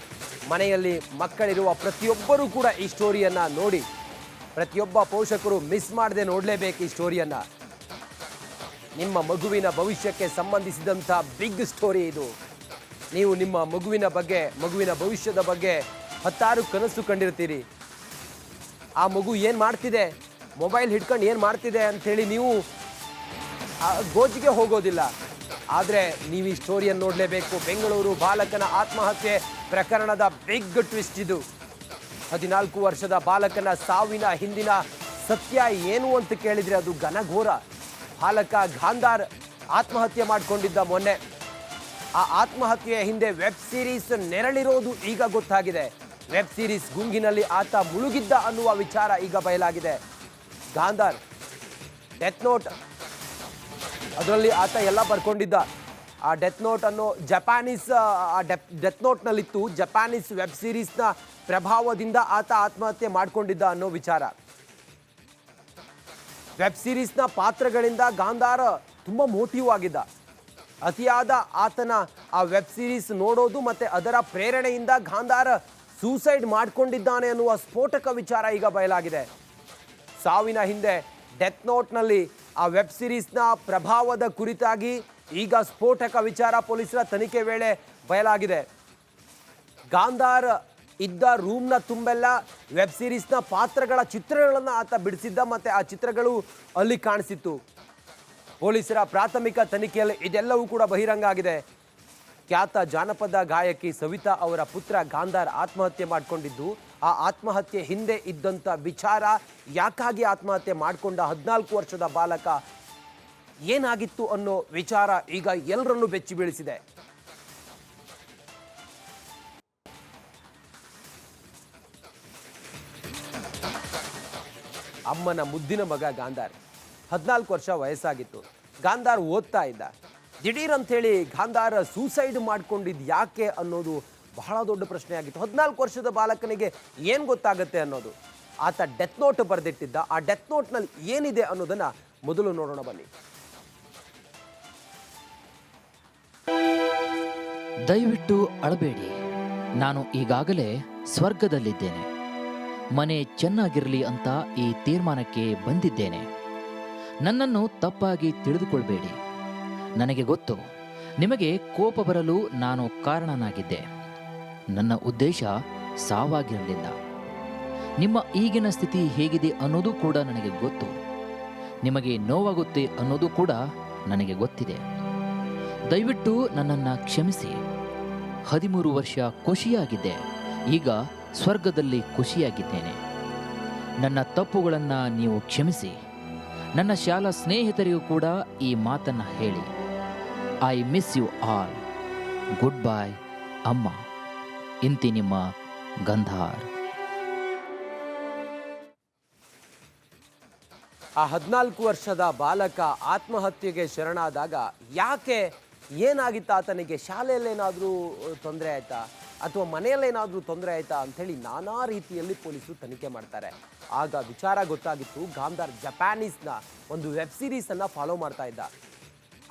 ಮನೆಯಲ್ಲಿ ಮಕ್ಕಳಿರುವ ಪ್ರತಿಯೊಬ್ಬರೂ ಕೂಡ ಈ ಸ್ಟೋರಿಯನ್ನು ನೋಡಿ. ಪ್ರತಿಯೊಬ್ಬ ಪೋಷಕರು ಮಿಸ್ ಮಾಡದೆ ನೋಡಲೇಬೇಕು ಈ ಸ್ಟೋರಿಯನ್ನು. ನಿಮ್ಮ ಮಗುವಿನ ಭವಿಷ್ಯಕ್ಕೆ ಸಂಬಂಧಿಸಿದಂಥ ಬಿಗ್ ಸ್ಟೋರಿ ಇದು. ನೀವು ನಿಮ್ಮ ಮಗುವಿನ ಭವಿಷ್ಯದ ಬಗ್ಗೆ 10 ಕನಸು ಕಂಡಿರ್ತೀರಿ. ಆ ಮಗು ಏನು ಮಾಡ್ತಿದೆ, ಮೊಬೈಲ್ ಹಿಡ್ಕೊಂಡು ಏನು ಮಾಡ್ತಿದೆ ಅಂಥೇಳಿ ನೀವು ಗೋಜಿಗೆ ಹೋಗೋದಿಲ್ಲ. ಆದರೆ ನೀವು ಈ ಸ್ಟೋರಿಯನ್ನು ನೋಡಲೇಬೇಕು. ಬೆಂಗಳೂರು ಬಾಲಕನ ಆತ್ಮಹತ್ಯೆ ಪ್ರಕರಣದ ಬಿಗ್ ಟ್ವಿಸ್ಟ್ ಇದು. 14 ವರ್ಷದ ಬಾಲಕನ ಸಾವಿನ ಹಿಂದಿನ ಸತ್ಯ ಏನು ಅಂತ ಕೇಳಿದರೆ ಅದು ಘನಘೋರ. ಬಾಲಕ ಗಾಂಧಾರ್ ಆತ್ಮಹತ್ಯೆ ಮಾಡಿಕೊಂಡಿದ್ದ ಮೊನ್ನೆ. ಆ ಆತ್ಮಹತ್ಯೆಯ ಹಿಂದೆ ವೆಬ್ ಸೀರೀಸ್ ನೆರಳಿರೋದು ಈಗ ಗೊತ್ತಾಗಿದೆ. ವೆಬ್ ಸೀರೀಸ್ ಗುಂಗಿನಲ್ಲಿ ಆತ ಮುಳುಗಿದ್ದ ಅನ್ನುವ ವಿಚಾರ ಈಗ ಬಯಲಾಗಿದೆ. ಗಾಂಧಾರ್ ಡೆತ್ ನೋಟ್, ಅದರಲ್ಲಿ ಆತ ಎಲ್ಲ ಬರ್ಕೊಂಡಿದ್ದ. ಆ ಡೆತ್ ನೋಟ್ ಅನ್ನೋ ಜಪಾನೀಸ್ ಡೆತ್ ನೋಟ್ನಲ್ಲಿತ್ತು ಜಪಾನೀಸ್ ವೆಬ್ ಸೀರೀಸ್ನ ಪ್ರಭಾವದಿಂದ ಆತ ಆತ್ಮಹತ್ಯೆ ಮಾಡಿಕೊಂಡಿದ್ದ ಅನ್ನೋ ವಿಚಾರ. ವೆಬ್ ಸೀರೀಸ್ನ ಪಾತ್ರಗಳಿಂದ ಗಾಂಧಾರ್ ತುಂಬ ಮೋಟಿವ್ ಆಗಿದ್ದ. ಅತಿಯಾದ ಆತನ ಆ ವೆಬ್ ಸೀರೀಸ್ ನೋಡೋದು ಮತ್ತು ಅದರ ಪ್ರೇರಣೆಯಿಂದ ಗಾಂಧಾರ್ ಸೂಸೈಡ್ ಮಾಡಿಕೊಂಡಿದ್ದಾನೆ ಅನ್ನುವ ಸ್ಫೋಟಕ ವಿಚಾರ ಈಗ ಬಯಲಾಗಿದೆ. ಸಾವಿನ ಹಿಂದೆ ಡೆತ್ ನೋಟ್ನಲ್ಲಿ ಆ ವೆಬ್ ಸೀರೀಸ್ನ ಪ್ರಭಾವದ ಕುರಿತಾಗಿ ಈಗ ಸ್ಫೋಟಕ ವಿಚಾರ ಪೊಲೀಸರ ತನಿಖೆ ವೇಳೆ ಬಯಲಾಗಿದೆ. ಗಾಂಧಾರ್ ಇದ್ದ ರೂಮ್ನ ತುಂಬೆಲ್ಲ ವೆಬ್ ಸೀರೀಸ್ನ ಪಾತ್ರಗಳ ಚಿತ್ರಗಳನ್ನು ಆತ ಬಿಡಿಸಿದ್ದ ಮತ್ತು ಆ ಚಿತ್ರಗಳು ಅಲ್ಲಿ ಕಾಣಿಸಿತ್ತು. ಪೊಲೀಸರ ಪ್ರಾಥಮಿಕ ತನಿಖೆಯಲ್ಲಿ ಇದೆಲ್ಲವೂ ಕೂಡ ಬಹಿರಂಗ ಆಗಿದೆ. ಖ್ಯಾತ ಜಾನಪದ ಗಾಯಕಿ ಸವಿತಾ ಅವರ ಪುತ್ರ ಗಾಂಧಾರ್ ಆತ್ಮಹತ್ಯೆ ಮಾಡಿಕೊಂಡಿದ್ದು, ಆ ಆತ್ಮಹತ್ಯೆ ಹಿಂದೆ ಇದ್ದಂಥ ವಿಚಾರ, ಯಾಕಾಗಿ ಆತ್ಮಹತ್ಯೆ ಮಾಡಿಕೊಂಡ 14 ವರ್ಷದ ಬಾಲಕ, ಏನಾಗಿತ್ತು ಅನ್ನೋ ವಿಚಾರ ಈಗ ಎಲ್ಲರನ್ನೂ ಬೆಚ್ಚಿ ಬೀಳಿಸಿದೆ. ಅಮ್ಮನ ಮುದ್ದಿನ ಮಗ ಗಾಂಧಾರ್, 14 ವರ್ಷ ವಯಸ್ಸಾಗಿತ್ತು. ಗಾಂಧಾರ್ ಓದ್ತಾ ಇದ್ದ. ದಿಢೀರ್ ಅಂಥೇಳಿ ಗಾಂಧಾರ್ ಸೂಸೈಡ್ ಮಾಡ್ಕೊಂಡಿದ್ದು ಯಾಕೆ ಅನ್ನೋದು ಬಹಳ ದೊಡ್ಡ ಪ್ರಶ್ನೆ ಆಗಿತ್ತು. 14 ವರ್ಷದ ಬಾಲಕನಿಗೆ ಏನು ಗೊತ್ತಾಗುತ್ತೆ ಅನ್ನೋದು. ಆತ ಡೆತ್ ನೋಟ್ ಬರೆದಿಟ್ಟಿದ್ದ. ಆ ಡೆತ್ ನೋಟ್ನಲ್ಲಿ ಏನಿದೆ ಅನ್ನೋದನ್ನು ಮೊದಲು ನೋಡೋಣ ಬನ್ನಿ. ದಯವಿಟ್ಟು ಅಳಬೇಡಿ, ನಾನು ಈಗಾಗಲೇ ಸ್ವರ್ಗದಲ್ಲಿದ್ದೇನೆ. ಮನೆ ಚೆನ್ನಾಗಿರಲಿ ಅಂತ ಈ ತೀರ್ಮಾನಕ್ಕೆ ಬಂದಿದ್ದೇನೆ. ನನ್ನನ್ನು ತಪ್ಪಾಗಿ ತಿಳಿದುಕೊಳ್ಬೇಡಿ. ನನಗೆ ಗೊತ್ತು, ನಿಮಗೆ ಕೋಪ ಬರಲು ನಾನು ಕಾರಣನಾಗಿದ್ದೆ. ನನ್ನ ಉದ್ದೇಶ ಸಾವಾಗಿರಲಿಲ್ಲ. ನಿಮ್ಮ ಈಗಿನ ಸ್ಥಿತಿ ಹೇಗಿದೆ ಅನ್ನೋದು ಕೂಡ ನನಗೆ ಗೊತ್ತು. ನಿಮಗೆ ನೋವಾಗುತ್ತೆ ಅನ್ನೋದು ಕೂಡ ನನಗೆ ಗೊತ್ತಿದೆ. ದಯವಿಟ್ಟು ನನ್ನನ್ನು ಕ್ಷಮಿಸಿ. 13 ವರ್ಷ ಖುಷಿಯಾಗಿದ್ದೆ, ಈಗ ಸ್ವರ್ಗದಲ್ಲಿ ಖುಷಿಯಾಗಿದ್ದೇನೆ. ನನ್ನ ತಪ್ಪುಗಳನ್ನು ನೀವು ಕ್ಷಮಿಸಿ. ನನ್ನ ಶಾಲಾ ಸ್ನೇಹಿತರಿಗೂ ಕೂಡ ಈ ಮಾತನ್ನು ಹೇಳಿ. I miss you all. Good bye ಅಮ್ಮ. ಇಂತಿ ನಿಮ್ಮ ಗಂಧಾರ್. ಆ 14 ವರ್ಷದ ಬಾಲಕ ಆತ್ಮಹತ್ಯೆಗೆ ಶರಣಾದಾಗ ಯಾಕೆ, ಏನಾಗಿತ್ತು ಆತನಿಗೆ? ಶಾಲೆಯಲ್ಲೇನಾದರೂ ತೊಂದರೆ ಆಯಿತಾ ಅಥವಾ ಮನೆಯಲ್ಲೇನಾದರೂ ತೊಂದರೆ ಆಯಿತಾ ಅಂಥೇಳಿ ನಾನಾ ರೀತಿಯಲ್ಲಿ ಪೊಲೀಸರು ತನಿಖೆ ಮಾಡ್ತಾರೆ. ಆಗ ವಿಚಾರ ಗೊತ್ತಾಗಿತ್ತು, ಗಾಂಧಾರ್ ಜಪಾನೀಸ್ನ ಒಂದು ವೆಬ್ ಸೀರೀಸನ್ನು ಫಾಲೋ ಮಾಡ್ತಾ ಇದ್ದ.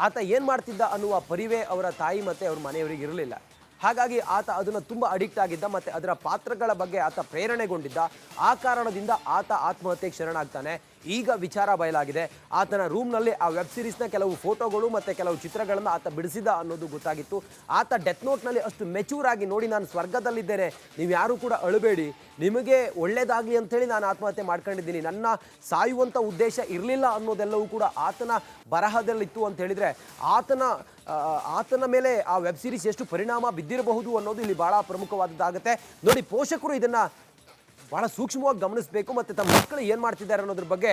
ಆತ ಏನು ಮಾಡ್ತಿದ್ದ ಅನ್ನುವ ಪರಿವೇ ಅವರ ತಾಯಿ ಮತ್ತು ಅವ್ರ ಮನೆಯವರಿಗೆ ಇರಲಿಲ್ಲ. ಹಾಗಾಗಿ ಆತ ಅದನ್ನು ತುಂಬ ಅಡಿಕ್ಟ್ ಆಗಿದ್ದ ಮತ್ತು ಅದರ ಪಾತ್ರಗಳ ಬಗ್ಗೆ ಆತ ಪ್ರೇರಣೆಗೊಂಡಿದ್ದ. ಆ ಕಾರಣದಿಂದ ಆತ ಆತ್ಮಹತ್ಯೆಗೆ ಶರಣಾಗ್ತಾನೆ. ಈಗ ವಿಚಾರ ಬಯಲಾಗಿದೆ. ಆತನ ರೂಮ್ನಲ್ಲಿ ಆ ವೆಬ್ ಸೀರೀಸ್ನ ಕೆಲವು ಫೋಟೋಗಳು ಮತ್ತು ಕೆಲವು ಚಿತ್ರಗಳನ್ನು ಆತ ಬಿಡಿಸಿದ ಅನ್ನೋದು ಗೊತ್ತಾಗಿತ್ತು. ಆತ ಡೆತ್ ನೋಟ್ನಲ್ಲಿ ಅಷ್ಟು ಮೆಚೂರ್ ಆಗಿ, ನೋಡಿ ನಾನು ಸ್ವರ್ಗದಲ್ಲಿದ್ದೇನೆ, ನೀವು ಯಾರೂ ಕೂಡ ಅಳಬೇಡಿ, ನಿಮಗೆ ಒಳ್ಳೆಯದಾಗಲಿ ಅಂಥೇಳಿ ನಾನು ಆತ್ಮಹತ್ಯೆ ಮಾಡ್ಕೊಂಡಿದ್ದೀನಿ, ನನ್ನ ಸಾಯುವಂಥ ಉದ್ದೇಶ ಇರಲಿಲ್ಲ ಅನ್ನೋದೆಲ್ಲವೂ ಕೂಡ ಆತನ ಬರಹದಲ್ಲಿತ್ತು ಅಂತ ಹೇಳಿದರೆ ಆತನ ಮೇಲೆ ಆ ವೆಬ್ ಸೀರೀಸ್ ಎಷ್ಟು ಪರಿಣಾಮ ಬಿದ್ದಿರಬಹುದು ಅನ್ನೋದು ಇಲ್ಲಿ ಭಾಳ ಪ್ರಮುಖವಾದದ್ದಾಗುತ್ತೆ. ನೋಡಿ, ಪೋಷಕರು ಇದನ್ನು ಭಾಳ ಸೂಕ್ಷ್ಮವಾಗಿ ಗಮನಿಸಬೇಕು ಮತ್ತು ತಮ್ಮ ಮಕ್ಕಳು ಏನು ಮಾಡ್ತಿದ್ದಾರೆ ಅನ್ನೋದ್ರ ಬಗ್ಗೆ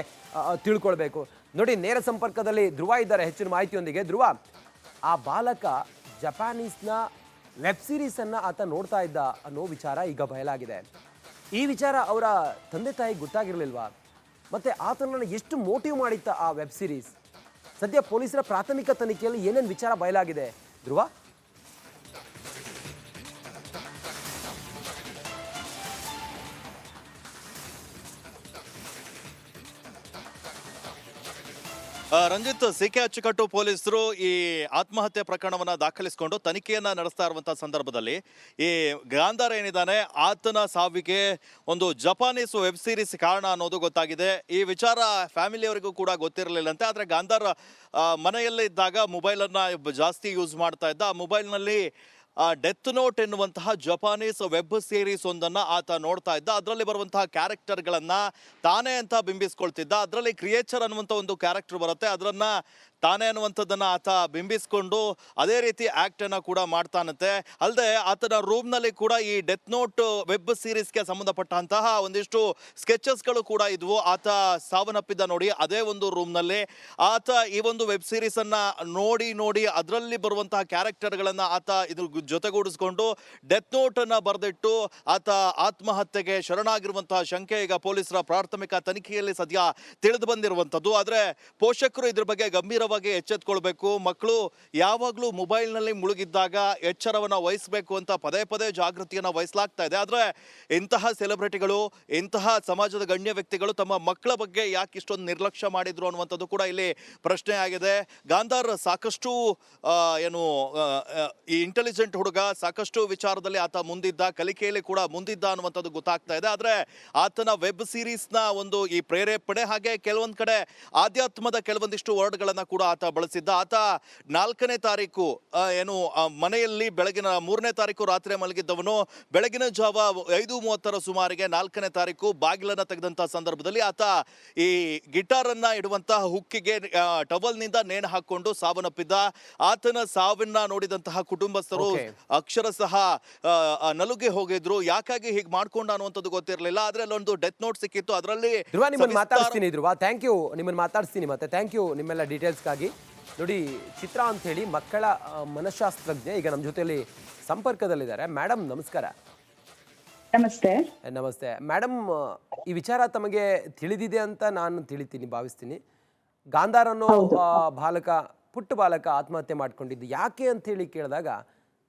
ತಿಳ್ಕೊಳ್ಬೇಕು. ನೋಡಿ, ನೇರ ಸಂಪರ್ಕದಲ್ಲಿ ಧ್ರುವ ಇದ್ದಾರೆ ಹೆಚ್ಚಿನ ಮಾಹಿತಿಯೊಂದಿಗೆ. ಧ್ರುವ, ಆ ಬಾಲಕ ಜಪಾನೀಸ್ನ ವೆಬ್ ಸೀರೀಸನ್ನು ಆತ ನೋಡ್ತಾ ಇದ್ದ ಅನ್ನೋ ವಿಚಾರ ಈಗ ಬಯಲಾಗಿದೆ. ಈ ವಿಚಾರ ಅವರ ತಂದೆ ತಾಯಿಗೆ ಗೊತ್ತಾಗಿರಲಿಲ್ವಾ? ಮತ್ತು ಆತನನ್ನು ಎಷ್ಟು ಮೋಟಿವ್ ಮಾಡಿತ್ತ ಆ ವೆಬ್ ಸೀರೀಸ್? ಸದ್ಯ ಪೊಲೀಸರ ಪ್ರಾಥಮಿಕ ತನಿಖೆಯಲ್ಲಿ ಏನೇನು ವಿಚಾರ ಬಯಲಾಗಿದೆ ಧ್ರುವ? ರಂಜಿತ್, ಸಿಕೆ ಅಚ್ಚುಕಟ್ಟು ಪೊಲೀಸರು ಈ ಆತ್ಮಹತ್ಯೆ ಪ್ರಕರಣವನ್ನ ದಾಖಲಿಸಿಕೊಂಡು ತನಿಖೆಯನ್ನ ನಡೆಸ್ತಾ ಇರುವಂತಹ ಸಂದರ್ಭದಲ್ಲಿ ಈ ಗಾಂಧಾರ ಏನಿದ್ದಾನೆ ಆತನ ಸಾವಿಗೆ ಒಂದು ಜಪಾನೀಸ್ ವೆಬ್ ಸೀರೀಸ್ ಕಾರಣ ಅನ್ನೋದು ಗೊತ್ತಾಗಿದೆ. ಈ ವಿಚಾರ ಫ್ಯಾಮಿಲಿಯವರಿಗೂ ಕೂಡ ಗೊತ್ತಿರಲಿಲ್ಲಂತೆ. ಆದ್ರೆ ಗಾಂಧಾರ್ ಮನೆಯಲ್ಲೇ ಇದ್ದಾಗ ಮೊಬೈಲ್ ಅನ್ನ ಜಾಸ್ತಿ ಯೂಸ್ ಮಾಡ್ತಾ ಇದ್ದ. ಆ ಮೊಬೈಲ್ನಲ್ಲಿ ಡೆತ್ ನೋಟ್ ಎನ್ನುವಂತಹ ಜಪಾನೀಸ್ ವೆಬ್ ಸೀರೀಸ್ ಒಂದನ್ನು ಆತ ನೋಡ್ತಾ ಇದ್ದ. ಅದರಲ್ಲಿ ಬರುವಂತಹ ಕ್ಯಾರೆಕ್ಟರ್ಗಳನ್ನ ತಾನೇ ಅಂತ ಬಿಂಬಿಸ್ಕೊಳ್ತಿದ್ದ. ಅದರಲ್ಲಿ ಕ್ರಿಯೇಚರ್ ಅನ್ನುವಂಥ ಒಂದು ಕ್ಯಾರೆಕ್ಟರ್ ಬರುತ್ತೆ, ಅದನ್ನ ತಾನೇ ಅನ್ನುವಂಥದ್ದನ್ನ ಆತ ಬಿಂಬಿಸ್ಕೊಂಡು ಅದೇ ರೀತಿ ಆಕ್ಟ್ ಅನ್ನ ಕೂಡ ಮಾಡ್ತಾನಂತೆ. ಅಲ್ಲದೆ ಆತನ ರೂಮ್ನಲ್ಲಿ ಕೂಡ ಈ ಡೆತ್ ನೋಟ್ ವೆಬ್ ಸೀರೀಸ್ಗೆ ಸಂಬಂಧಪಟ್ಟಂತಹ ಒಂದಿಷ್ಟು ಸ್ಕೆಚಸ್ಗಳು ಕೂಡ ಇದ್ವು. ಆತ ಸಾವನ್ನಪ್ಪಿದ್ದ ನೋಡಿ ಅದೇ ಒಂದು ರೂಮ್ನಲ್ಲಿ ಆತ ಈ ಒಂದು ವೆಬ್ ಸೀರೀಸ್ ಅನ್ನ ನೋಡಿ ಅದರಲ್ಲಿ ಬರುವಂತಹ ಕ್ಯಾರೆಕ್ಟರ್ಗಳನ್ನ ಆತ ಇದ್ರ ಜೊತೆಗೂಡಿಸ್ಕೊಂಡು ಡೆತ್ ನೋಟ್ ಅನ್ನ ಬರೆದಿಟ್ಟು ಆತ ಆತ್ಮಹತ್ಯೆಗೆ ಶರಣಾಗಿರುವಂತಹ ಶಂಕೆ ಈಗ ಪೊಲೀಸರ ಪ್ರಾಥಮಿಕ ತನಿಖೆಯಲ್ಲಿ ಸದ್ಯ ತಿಳಿದು ಬಂದಿರುವಂತದ್ದು. ಆದ್ರೆ ಪೋಷಕರು ಇದ್ರ ಬಗ್ಗೆ ಗಂಭೀರವಾಗಿ ಎಚ್ಚೆತ್ಕೊಳ್ಬೇಕು. ಮಕ್ಕಳು ಯಾವಾಗ್ಲೂ ಮೊಬೈಲ್ ನಲ್ಲಿ ಮುಳುಗಿದ್ದಾಗ ಎಚ್ಚರವನ್ನ ವಹಿಸಬೇಕು ಅಂತ ಪದೇ ಪದೇ ಜಾಗೃತಿಯನ್ನ ವಹಿಸಲಾಗ್ತಾ ಇದೆ. ಆದ್ರೆ ಇಂತಹ ಸೆಲೆಬ್ರಿಟಿಗಳು, ಇಂತಹ ಸಮಾಜದ ಗಣ್ಯ ವ್ಯಕ್ತಿಗಳು ತಮ್ಮ ಮಕ್ಕಳ ಬಗ್ಗೆ ಯಾಕೆ ಇಷ್ಟೊಂದು ನಿರ್ಲಕ್ಷ್ಯ ಮಾಡಿದ್ರು ಅನ್ನುವಂಥದ್ದು ಕೂಡ ಇಲ್ಲಿ ಪ್ರಶ್ನೆ ಆಗಿದೆ. ಗಾಂಧಾರ್ ಸಾಕಷ್ಟು ಈ ಇಂಟೆಲಿಜೆಂಟ್ ಹುಡುಗ, ಸಾಕಷ್ಟು ವಿಚಾರದಲ್ಲಿ ಆತ ಮುಂದಿದ್ದ, ಕಲಿಕೆಯಲ್ಲಿ ಕೂಡ ಮುಂದಿದ್ದ ಅನ್ನುವಂಥದ್ದು ಗೊತ್ತಾಗ್ತಾ ಇದೆ. ಆದ್ರೆ ಆತನ ವೆಬ್ ಸೀರೀಸ್ ನ ಒಂದು ಈ ಪ್ರೇರೇಪಣೆ ಹಾಗೆ ಕೆಲವೊಂದ್ ಕಡೆ ಆಧ್ಯಾತ್ಮದ ಕೆಲವೊಂದಿಷ್ಟು ವರ್ಡ್ಗಳನ್ನ ಕೂಡ ಆತ ಬಳಸಿದ್ದ. ಆತ 4ನೇ ತಾರೀಕು ಮನೆಯಲ್ಲಿ ಬೆಳಗಿನ 3ನೇ ತಾರೀಕು ರಾತ್ರಿ ಮಲಗಿದ್ದವನು ಬೆಳಗಿನ ಜಾವ 5:30 ಸುಮಾರಿಗೆ 4ನೇ ತಾರೀಕು ಬಾಗಿಲನ್ನ ತೆಗೆದಂತಹ ಸಂದರ್ಭದಲ್ಲಿ ಆತ ಈ ಗಿಟಾರ್ ಅನ್ನ ಇಡುವಂತಹ ಹುಕ್ಕಿಗೆ ಟವಲ್ ನಿಂದ ನೇಣು ಹಾಕೊಂಡು ಸಾವನ್ನಪ್ಪಿದ್ದ. ಆತನ ಸಾವಿನ ನೋಡಿದಂತಹ ಕುಟುಂಬಸ್ಥರು ಅಕ್ಷರಶಃ ನಲುಗಿ ಹೋಗಿದ್ರು. ಯಾಕಾಗಿ ಹೀಗೆ ಮಾಡ್ಕೊಂಡ ಅನ್ನುವಂಥದ್ದು ಗೊತ್ತಿರಲಿಲ್ಲ. ಆದ್ರೆ ಅಲ್ಲೊಂದು ಡೆತ್ ನೋಟ್ ಸಿಕ್ಕಿತ್ತು. ಅದರಲ್ಲಿ ಮಾತಾಡ್ತೀನಿ ಧ್ರುವ, ಥ್ಯಾಂಕ್ ಯು, ನಿಮ್ಮನ್ನು ಮಾತಾಡ್ತೀನಿ ಮತ್ತೆ ಥ್ಯಾಂಕ್ ಯು ನಿಮ್ಮೆಲ್ಲ ಡೀಟೇಲ್ಸ್ಗಾಗಿ. ನೋಡಿ, ಚಿತ್ರಾ ಅಂತ ಹೇಳಿ ಮಕ್ಕಳ ಮನಃಶಾಸ್ತ್ರಜ್ಞೆ ಈಗ ನಮ್ಮ ಜೊತೆಯಲ್ಲಿ ಸಂಪರ್ಕದಲ್ಲಿದ್ದಾರೆ. ಮೇಡಮ್ ನಮಸ್ಕಾರ. ನಮಸ್ತೆ. ನಮಸ್ತೆ ಮೇಡಮ್, ಈ ವಿಚಾರ ತಮಗೆ ತಿಳಿದಿದೆ ಅಂತ ನಾನು ಭಾವಿಸ್ತೀನಿ. ಗಾಂಧಾರ್ ಅನ್ನೋ ಪುಟ್ಟ ಬಾಲಕ ಆತ್ಮಹತ್ಯೆ ಮಾಡ್ಕೊಂಡಿದ್ದು ಯಾಕೆ ಅಂತ ಹೇಳಿ ಕೇಳಿದಾಗ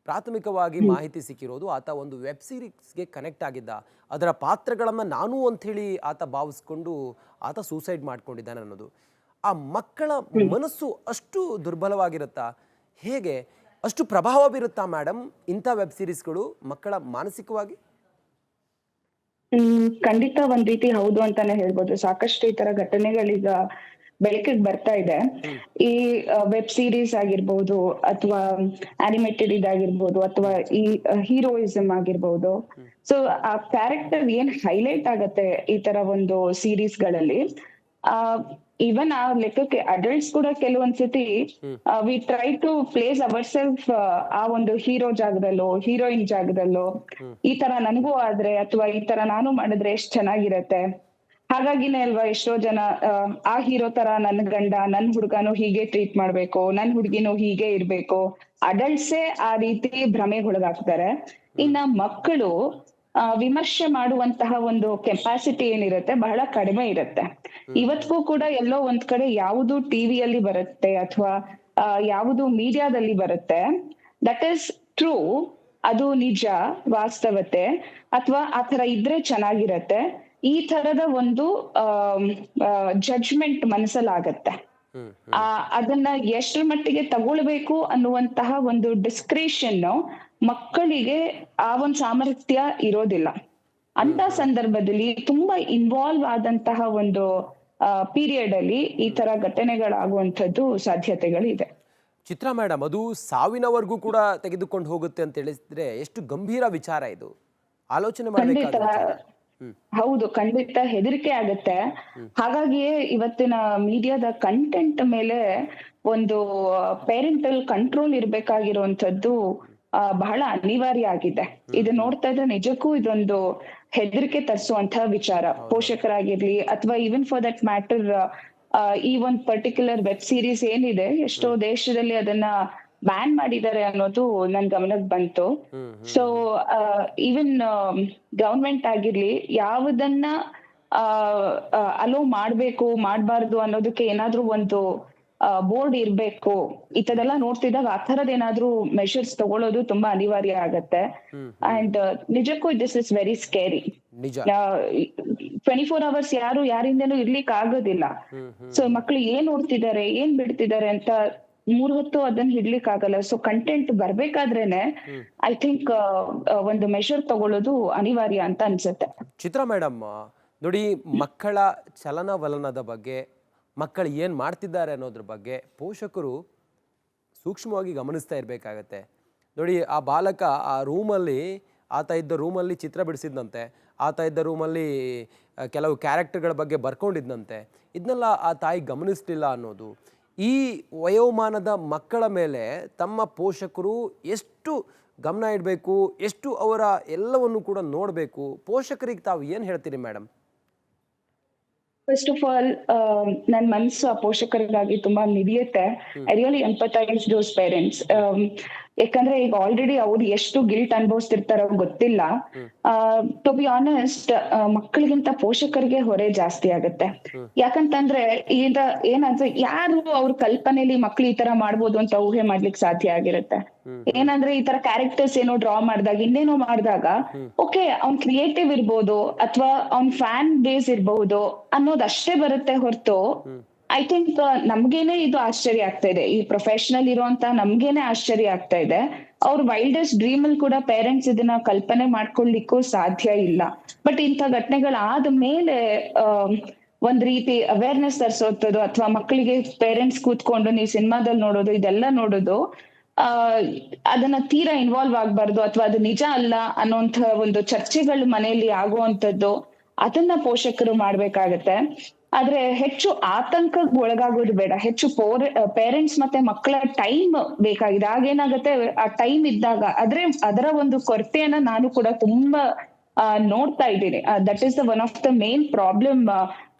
ಪ್ರಾಥಮಿಕವಾಗಿ ಮಾಹಿತಿ ಸಿಕ್ಕಿರೋದು ಆತ ಒಂದು ವೆಬ್ ಸೀರೀಸ್ಗೆ ಕನೆಕ್ಟ್ ಆಗಿದ್ದ, ಅದರ ಪಾತ್ರಗಳನ್ನು ನಾನು ಅಂಥೇಳಿ ಆತ ಭಾವಿಸ್ಕೊಂಡು ಆತ ಸೂಸೈಡ್ ಮಾಡ್ಕೊಂಡಿದ್ದಾನೆ ಅನ್ನೋದು. ಆ ಮಕ್ಕಳ ಮನಸ್ಸು ಅಷ್ಟು ದುರ್ಬಲವಾಗಿರುತ್ತಾ, ಹೇಗೆ ಅಷ್ಟು ಪ್ರಭಾವ ಬೀರುತ್ತಾ ಮೇಡಮ್ ಇಂಥ ವೆಬ್ ಸೀರೀಸ್ಗಳು ಮಕ್ಕಳ ಮಾನಸಿಕವಾಗಿ? ಖಂಡಿತ ಒಂದ್ ರೀತಿ ಹೌದು ಅಂತಾನೆ ಹೇಳ್ಬೋದು. ಸಾಕಷ್ಟು ಈ ತರ ಘಟನೆಗಳೀಗ ಬೆಳಕಿಗೆ ಬರ್ತಾ ಇದೆ. ಈ ವೆಬ್ ಸೀರೀಸ್ ಆಗಿರ್ಬೋದು ಅಥವಾ ಅನಿಮೇಟೆಡ್ ಇದಾಗಿರ್ಬೋದು ಅಥವಾ ಈ ಹೀರೋಯಿಸಮ್ ಆಗಿರ್ಬೋದು, ಸೊ ಆ ಕ್ಯಾರೆಕ್ಟರ್ ಏನ್ ಹೈಲೈಟ್ ಆಗತ್ತೆ ಈ ತರ ಒಂದು ಸೀರೀಸ್ ಗಳಲ್ಲಿ, ಈವನ್ ಆ ಲೆಕ್ಕಕ್ಕೆ ಅಡಲ್ಟ್ಸ್ ಕೂಡ ಕೆಲವೊಂದ್ಸತಿ we try to place our self ಆ ಒಂದು ಹೀರೋ ಜಾಗದಲ್ಲೋ ಹೀರೋಯಿನ್ ಜಾಗದಲ್ಲೋ, ಈ ತರ ನನಗೂ ಆದ್ರೆ ಅಥವಾ ಈ ತರ ನಾನು ಮಾಡಿದ್ರೆ ಎಷ್ಟ್ ಚೆನ್ನಾಗಿರತ್ತೆ, ಹಾಗಾಗಿನೇ ಅಲ್ವಾ ಎಷ್ಟೋ ಜನ ಆ ಹೀರೋ ತರ ನನ್ ಗಂಡ ನನ್ ಹುಡುಗನು ಹೀಗೆ ಟ್ರೀಟ್ ಮಾಡ್ಬೇಕು, ನನ್ ಹುಡುಗಿನೂ ಹೀಗೆ ಇರ್ಬೇಕು, ಅಡಲ್ಟ್ಸೇ ಆ ರೀತಿ ಭ್ರಮೆಗೊಳಗಾಗ್ತಾರೆ. ಇನ್ನ ಮಕ್ಕಳು ವಿಮರ್ಶೆ ಮಾಡುವಂತಹ ಒಂದು ಕೆಪಾಸಿಟಿ ಏನಿರುತ್ತೆ ಬಹಳ ಕಡಿಮೆ ಇರುತ್ತೆ. ಇವತ್ತಿಗೂ ಕೂಡ ಎಲ್ಲೋ ಒಂದ್ ಕಡೆ ಯಾವುದು ಟಿವಿಯಲ್ಲಿ ಬರುತ್ತೆ ಅಥವಾ ಯಾವುದು ಮೀಡಿಯಾದಲ್ಲಿ ಬರುತ್ತೆ, ದಟ್ ಈಸ್ ಟ್ರೂ, ಅದು ನಿಜ, ವಾಸ್ತವತೆ, ಅಥವಾ ಆತರ ಇದ್ರೆ ಚೆನ್ನಾಗಿರತ್ತೆ, ಈ ತರದ ಒಂದು ಜಡ್ಜ್ಮೆಂಟ್ ಮನಸ್ಸಲ್ಲಾಗತ್ತೆ. ಅದನ್ನ ಎಷ್ಟರ ಮಟ್ಟಿಗೆ ತಗೊಳ್ಬೇಕು ಅನ್ನುವಂತಹ ಒಂದು ಡಿಸ್ಕ್ರಿಷನ್ ಮಕ್ಕಳಿಗೆ ಆ ಒಂದು ಸಾಮರ್ಥ್ಯ ಇರೋದಿಲ್ಲ. ಅಂತ ಸಂದರ್ಭದಲ್ಲಿ ತುಂಬಾ ಇನ್ವಾಲ್ವ್ ಆದಂತಹ ಒಂದು ಪೀರಿಯಡ್ ಅಲ್ಲಿ ಈ ತರ ಘಟನೆಗಳಾಗುವಂಥದ್ದು ಸಾಧ್ಯತೆಗಳಿದೆ. ಚಿತ್ರಾ ಮೇಡಮ್, ಅದು ಸಾವಿನವರೆಗೂ ಕೂಡ ತೆಗೆದುಕೊಂಡು ಹೋಗುತ್ತೆ ಅಂತ ಹೇಳಿದ್ರೆ ಎಷ್ಟು ಗಂಭೀರ ವಿಚಾರ ಇದು, ಆಲೋಚನೆ ಮಾಡಬೇಕಾದ. ಹೌದು, ಖಂಡಿತ ಹೆದರಿಕೆ ಆಗತ್ತೆ. ಹಾಗಾಗಿಯೇ ಇವತ್ತಿನ ಮೀಡಿಯಾದ ಕಂಟೆಂಟ್ ಮೇಲೆ ಒಂದು ಪೇರೆಂಟಲ್ ಕಂಟ್ರೋಲ್ ಇರ್ಬೇಕಾಗಿರುವಂತದ್ದು ಬಹಳ ಅನಿವಾರ್ಯ ಆಗಿದೆ. ಇದು ನೋಡ್ತಾ ಇದ್ರೆ ನಿಜಕ್ಕೂ ಇದೊಂದು ಹೆದರಿಕೆ ತರಿಸುವಂತಹ ವಿಚಾರ. ಪೋಷಕರಾಗಿರ್ಲಿ ಅಥವಾ ಈವನ್ ಫಾರ್ ದಟ್ ಮ್ಯಾಟರ್ ಈ ಒಂದು ಪರ್ಟಿಕ್ಯುಲರ್ ವೆಬ್ ಸೀರೀಸ್ ಏನಿದೆ, ಎಷ್ಟೋ ದೇಶದಲ್ಲಿ ಅದನ್ನ ಬ್ಯಾನ್ ಮಾಡಿದ್ದಾರೆ ಅನ್ನೋದು ನನ್ ಗಮನಕ್ಕೆ ಬಂತು. ಸೊ ಈವನ್ ಗವರ್ಮೆಂಟ್ ಆಗಿರ್ಲಿ ಯಾವುದನ್ನ ಅಲೋ ಮಾಡ್ಬೇಕು ಮಾಡ್ಬಾರ್ದು ಅನ್ನೋದಕ್ಕೆ ಏನಾದ್ರೂ ಒಂದು ಬೋರ್ಡ್ ಇರ್ಬೇಕು. ಇಂಥದೆಲ್ಲ ನೋಡ್ತಿದ್ದಾಗ ಆ ಥರದ್ ಏನಾದ್ರೂ ಮೆಷರ್ಸ್ ತಗೊಳ್ಳೋದು ತುಂಬಾ ಅನಿವಾರ್ಯ ಆಗತ್ತೆ. ಅಂಡ್ ನಿಜಕ್ಕೂ ದಿಸ್ ಇಸ್ ವೆರಿ ಸ್ಕೇರಿ. ನಿಜ. 24 hours ಯಾರಿಂದನೂ ಇರ್ಲಿಕ್ಕೆ ಆಗೋದಿಲ್ಲ. ಸೊ ಮಕ್ಳು ಏನ್ ನೋಡ್ತಿದ್ದಾರೆ, ಏನ್ ಬಿಡ್ತಿದ್ದಾರೆ ಅಂತ 3 ಹೊತ್ತು ಅದನ್ನ ಹಿಡ್ಲಿಕ್ಕೆ ಆಗಲ್ಲ. ಸೊ ಕಂಟೆಂಟ್ ಬರ್ಬೇಕಾದ್ರೇನೆ ಐ ಥಿಂಕ್ ಒಂದು ಮೆಷರ್ ತಗೊಳ್ಳೋದು ಅನಿವಾರ್ಯ ಅಂತ ಅನ್ಸುತ್ತೆ. ಚಿತ್ರಾ ಮೇಡಮ್, ನೋಡಿ, ಮಕ್ಕಳ ಚಲನವಲನದ ಬಗ್ಗೆ, ಮಕ್ಕಳು ಏನು ಮಾಡ್ತಿದ್ದಾರೆ ಅನ್ನೋದ್ರ ಬಗ್ಗೆ ಪೋಷಕರು ಸೂಕ್ಷ್ಮವಾಗಿ ಗಮನಿಸ್ತಾ ಇರಬೇಕಾಗತ್ತೆ. ನೋಡಿ, ಆ ಬಾಲಕ ಆ ರೂಮಲ್ಲಿ, ಆತ ಇದ್ದ ರೂಮಲ್ಲಿ ಚಿತ್ರ ಬಿಡಿಸಿದ್ನಂತೆ, ಆತ ಇದ್ದ ರೂಮಲ್ಲಿ ಕೆಲವು ಕ್ಯಾರೆಕ್ಟರ್ಗಳ ಬಗ್ಗೆ ಬರ್ಕೊಂಡಿದ್ನಂತೆ. ಇದನ್ನೆಲ್ಲ ಆ ತಾಯಿ ಗಮನಿಸಲಿಲ್ಲ ಅನ್ನೋದು. ಈ ವಯೋಮಾನದ ಮಕ್ಕಳ ಮೇಲೆ ತಮ್ಮ ಪೋಷಕರು ಎಷ್ಟು ಗಮನ ಇಡಬೇಕು, ಎಷ್ಟು ಅವರ ಎಲ್ಲವನ್ನು ಕೂಡ ನೋಡಬೇಕು, ಪೋಷಕರಿಗೆ ತಾವು ಏನು ಹೇಳ್ತೀರಿ ಮೇಡಮ್? ಫಸ್ಟ್ ಆಫ್ ಆಲ್ ನನ್ ಮನ್ಸು ಆ ಪೋಷಕರಿಗಾಗಿ ತುಂಬಾ ಮಿಡಿಯುತ್ತೆ. I really empathise those parents. ಯಾಕಂದ್ರೆ ಈಗ ಆಲ್ರೆಡಿ ಅವ್ರು ಎಷ್ಟು ಗಿಲ್ಟ್ ಅನುಭವಿಸ್ತಿರ್ತಾರೋ ಗೊತ್ತಿಲ್ಲ. ಟು ಬಿ ಆನೆಸ್ಟ್, ಮಕ್ಕಳಿಗಿಂತ ಪೋಷಕರಿಗೆ ಹೊರೆ ಜಾಸ್ತಿ ಆಗುತ್ತೆ. ಯಾಕಂತಂದ್ರೆ ಈಗ ಏನಂದ್ರೆ ಯಾರು ಅವ್ರ ಕಲ್ಪನೆಯಲ್ಲಿ ಮಕ್ಳು ಈ ತರ ಮಾಡ್ಬೋದು ಅಂತ ಊಹೆ ಮಾಡ್ಲಿಕ್ಕೆ ಸಾಧ್ಯ ಆಗಿರುತ್ತೆ. ಏನಂದ್ರೆ ಈ ತರ ಕ್ಯಾರೆಕ್ಟರ್ಸ್ ಏನೋ ಡ್ರಾ ಮಾಡಿದಾಗ, ಇನ್ನೇನೋ ಮಾಡಿದಾಗ, ಓಕೆ ಅವ್ನ್ ಕ್ರಿಯೇಟಿವ್ ಇರ್ಬೋದು ಅಥವಾ ಅವ್ನ್ ಫ್ಯಾನ್ ಬೇಸ್ ಇರ್ಬಹುದು ಅನ್ನೋದು ಅಷ್ಟೇ ಬರುತ್ತೆ ಹೊರತು, ಐ ಥಿಂಕ್ ನಮ್ಗೇನೆ ಇದು ಆಶ್ಚರ್ಯ ಆಗ್ತಾ ಇದೆ. ಈ ಪ್ರೊಫೆಷನಲ್ ಇರುವಂತ ನಮ್ಗೇನೆ ಆಶ್ಚರ್ಯ ಆಗ್ತಾ ಇದೆ. ಅವ್ರ ವೈಲ್ಡೆಸ್ಟ್ ಡ್ರೀಮ್ ಅಲ್ಲಿ ಕೂಡ ಪೇರೆಂಟ್ಸ್ ಇದನ್ನ ಕಲ್ಪನೆ ಮಾಡ್ಕೊಳ್ಲಿಕ್ಕೂ ಸಾಧ್ಯ ಇಲ್ಲ. ಬಟ್ ಇಂಥ ಘಟನೆಗಳಾದ ಮೇಲೆ ಒಂದ್ ರೀತಿ ಅವೇರ್ನೆಸ್ ತರಿಸೋದು ಅಥವಾ ಮಕ್ಕಳಿಗೆ ಪೇರೆಂಟ್ಸ್ ಕೂತ್ಕೊಂಡು ನೀವು ಸಿನಿಮಾದಲ್ಲಿ ನೋಡೋದು, ಇದೆಲ್ಲ ನೋಡೋದು, ಅದನ್ನ ತೀರಾ ಇನ್ವಾಲ್ವ್ ಆಗ್ಬಾರ್ದು ಅಥವಾ ಅದು ನಿಜ ಅಲ್ಲ ಅನ್ನೋಂಥ ಒಂದು ಚರ್ಚೆಗಳು ಮನೆಯಲ್ಲಿ ಆಗುವಂತದ್ದು, ಅದನ್ನ ಪೋಷಕರು ಮಾಡ್ಬೇಕಾಗತ್ತೆ. ಆದ್ರೆ ಹೆಚ್ಚು ಆತಂಕಕ್ಕೆ ಒಳಗಾಗೋದು ಬೇಡ. ಹೆಚ್ಚು ಪೇರೆಂಟ್ಸ್ ಮತ್ತೆ ಮಕ್ಕಳ ಟೈಮ್ ಬೇಕಾಗಿದೆ. ಆಗೇನಾಗತ್ತೆ, ಆ ಟೈಮ್ ಇದ್ದಾಗ ಅದರ ಒಂದು ಕೊರತೆಯನ್ನ ನಾನು ಕೂಡ ತುಂಬಾ ನೋಡ್ತಾ ಇದ್ದೀನಿ. That is the one of the main problem.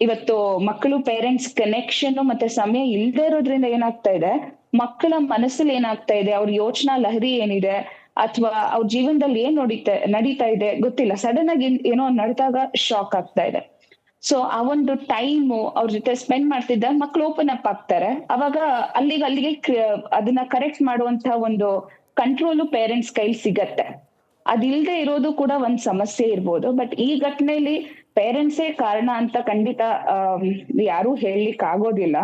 ಇವತ್ತು ಮಕ್ಕಳು ಪೇರೆಂಟ್ಸ್ ಕನೆಕ್ಷನ್ ಮತ್ತೆ ಸಮಯ ಇಲ್ದೇ ಇರೋದ್ರಿಂದ ಏನಾಗ್ತಾ ಇದೆ, ಮಕ್ಕಳ ಮನಸ್ಸಲ್ಲಿ ಏನಾಗ್ತಾ ಇದೆ, ಅವ್ರ ಯೋಚನಾ ಲಹರಿ ಏನಿದೆ ಅಥವಾ ಅವ್ರ ಜೀವನದಲ್ಲಿ ಏನ್ ನಡೀತಾ ಇದೆ ಗೊತ್ತಿಲ್ಲ. ಸಡನ್ ಆಗಿ ಏನೋ ನಡೆದಾಗ ಶಾಕ್ ಆಗ್ತಾ ಇದೆ. ಸೊ ಆ ಒಂದು ಟೈಮು ಅವ್ರ ಜೊತೆ ಸ್ಪೆಂಡ್ ಮಾಡ್ತಿದ್ದಾಗ ಮಕ್ಳು ಓಪನ್ ಅಪ್ ಆಗ್ತಾರೆ. ಅವಾಗ ಅಲ್ಲಿಗೆ ಅದನ್ನ ಕರೆಕ್ಟ್ ಮಾಡುವಂತ ಒಂದು ಕಂಟ್ರೋಲು ಪೇರೆಂಟ್ಸ್ ಕೈಲಿ ಸಿಗತ್ತೆ. ಅದಿಲ್ದೆ ಇರೋದು ಕೂಡ ಒಂದ್ ಸಮಸ್ಯೆ ಇರ್ಬೋದು. ಬಟ್ ಈ ಘಟನೆಯಲ್ಲಿ ಪೇರೆಂಟ್ಸೇ ಕಾರಣ ಅಂತ ಖಂಡಿತ ಯಾರು ಹೇಳಲಿಕ್ಕೆ ಆಗೋದಿಲ್ಲ.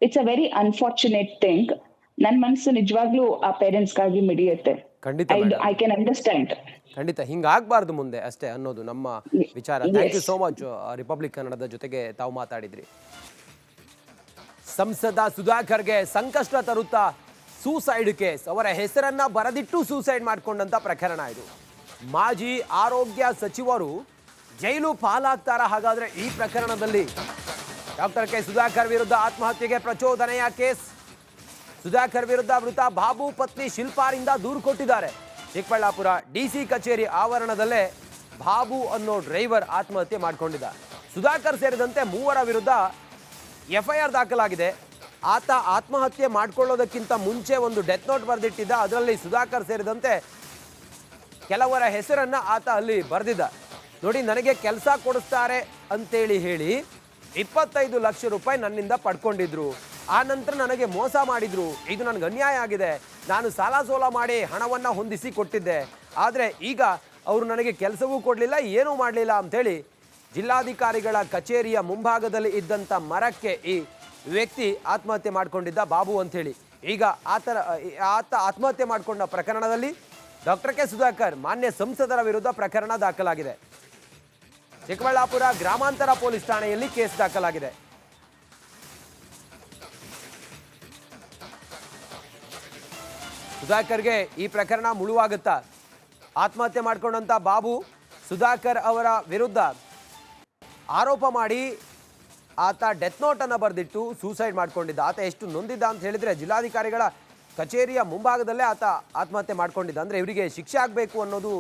It's a very unfortunate thing. ನನ್ ಮನಸ್ಸು ನಿಜವಾಗ್ಲೂ ಆ ಪೇರೆಂಟ್ಸ್ಗಾಗಿ ಮಿಡಿಯುತ್ತೆ. I can understand. ಖಂಡಿತ ಹಿಂಗಾಗಬಾರ್ದು ಮುಂದೆ ಅಷ್ಟೇ ಅನ್ನೋದು ನಮ್ಮ ವಿಚಾರ. Thank you so much. Republic ಕನ್ನಡದ ಜೊತೆಗೆ ತಾವು ಮಾತಾಡಿದ್ರಿ. ಸಂಸದ ಸುಧಾಕರ್ಗೆ ಸಂಕಷ್ಟ ತರುತ್ತಾ ಸೂಸೈಡ್ ಕೇಸ್. ಅವರ ಹೆಸರನ್ನ ಬರೆದಿಟ್ಟು ಸೂಸೈಡ್ ಮಾಡಿಕೊಂಡಂತ ಪ್ರಕರಣ ಇದು. ಮಾಜಿ ಆರೋಗ್ಯ ಸಚಿವರು ಜೈಲು ಪಾಲಾಗ್ತಾರ ಹಾಗಾದ್ರೆ ಈ ಪ್ರಕರಣದಲ್ಲಿ? ಡಾಕ್ಟರ್ ಕೆ ಸುಧಾಕರ್ ವಿರುದ್ಧ ಆತ್ಮಹತ್ಯೆಗೆ ಪ್ರಚೋದನೆಯ ಕೇಸ್. ಸುಧಾಕರ್ ವಿರುದ್ಧ ಮೃತ ಬಾಬು ಪತ್ನಿ ಶಿಲ್ಪಾರಿಂದ ದೂರು ಕೊಟ್ಟಿದ್ದಾರೆ. ಚಿಕ್ಕಬಳ್ಳಾಪುರ ಡಿಸಿ ಕಚೇರಿ ಆವರಣದಲ್ಲೇ ಬಾಬು ಅನ್ನೋ ಡ್ರೈವರ್ ಆತ್ಮಹತ್ಯೆ ಮಾಡಿಕೊಂಡಿದ್ದ. ಸುಧಾಕರ್ ಸೇರಿದಂತೆ 3 ವಿರುದ್ಧ FIR ದಾಖಲಾಗಿದೆ. ಆತ ಆತ್ಮಹತ್ಯೆ ಮಾಡ್ಕೊಳ್ಳೋದಕ್ಕಿಂತ ಮುಂಚೆ ಒಂದು ಡೆತ್ ನೋಟ್ ಬರೆದಿಟ್ಟಿದ್ದ. ಅದರಲ್ಲಿ ಸುಧಾಕರ್ ಸೇರಿದಂತೆ ಕೆಲವರ ಹೆಸರನ್ನ ಆತ ಅಲ್ಲಿ ಬರೆದಿದ್ದ. ನೋಡಿ, ನನಗೆ ಕೆಲಸ ಕೊಡಿಸ್ತಾರೆ ಅಂತೇಳಿ ಹೇಳಿ 25 ಲಕ್ಷ ರೂಪಾಯಿ ನನ್ನಿಂದ ಪಡ್ಕೊಂಡಿದ್ರು. ಆ ನಂತರ ನನಗೆ ಮೋಸ ಮಾಡಿದ್ರು. ಇದು ನನಗೆ ಅನ್ಯಾಯ ಆಗಿದೆ. ನಾನು ಸಾಲ ಸೋಲ ಮಾಡಿ ಹಣವನ್ನು ಹೊಂದಿಸಿ ಕೊಟ್ಟಿದ್ದೆ. ಆದರೆ ಈಗ ಅವರು ನನಗೆ ಕೆಲಸವೂ ಕೊಡಲಿಲ್ಲ, ಏನೂ ಮಾಡಲಿಲ್ಲ ಅಂಥೇಳಿ ಜಿಲ್ಲಾಧಿಕಾರಿಗಳ ಕಚೇರಿಯ ಮುಂಭಾಗದಲ್ಲಿ ಇದ್ದಂಥ ಮರಕ್ಕೆ ಈ ವ್ಯಕ್ತಿ ಆತ್ಮಹತ್ಯೆ ಮಾಡಿಕೊಂಡಿದ್ದ, ಬಾಬು ಅಂಥೇಳಿ. ಈಗ ಆತ ಆತ್ಮಹತ್ಯೆ ಮಾಡಿಕೊಂಡ ಪ್ರಕರಣದಲ್ಲಿ ಡಾಕ್ಟರ್ ಕೆ ಸುಧಾಕರ್ ಮಾನ್ಯ ಸಂಸದರ ವಿರುದ್ಧ ಪ್ರಕರಣ ದಾಖಲಾಗಿದೆ. ಚಿಕ್ಕಬಳ್ಳಾಪುರ ಗ್ರಾಮಾಂತರ ಪೊಲೀಸ್ ಠಾಣೆಯಲ್ಲಿ ಕೇಸ್ ದಾಖಲಾಗಿದೆ. ಸುಧಾಕರ್ಗೆ ಈ ಪ್ರಕರಣ ಮುಳುವಾಗುತ್ತಾ? ಆತ್ಮಹತ್ಯೆ ಮಾಡಿಕೊಂಡಂತ ಬಾಬು ಸುಧಾಕರ್ ಅವರ ವಿರುದ್ಧ ಆರೋಪ ಮಾಡಿ ಆತ ಡೆತ್ ನೋಟನ್ನು ಬರೆದಿಟ್ಟು ಸೂಸೈಡ್ ಮಾಡಿಕೊಂಡಿದ್ದ. ಆತ ಎಷ್ಟು ನೊಂದಿದ್ದ ಅಂತ ಹೇಳಿದರೆ, ಜಿಲ್ಲಾಧಿಕಾರಿಗಳ ಕಚೇರಿಯ ಮುಂಭಾಗದಲ್ಲೇ ಆತ ಆತ್ಮಹತ್ಯೆ ಮಾಡಿಕೊಂಡಿದ್ದ. ಅಂದರೆ ಇವರಿಗೆ ಶಿಕ್ಷೆ ಆಗಬೇಕು ಅನ್ನೋದು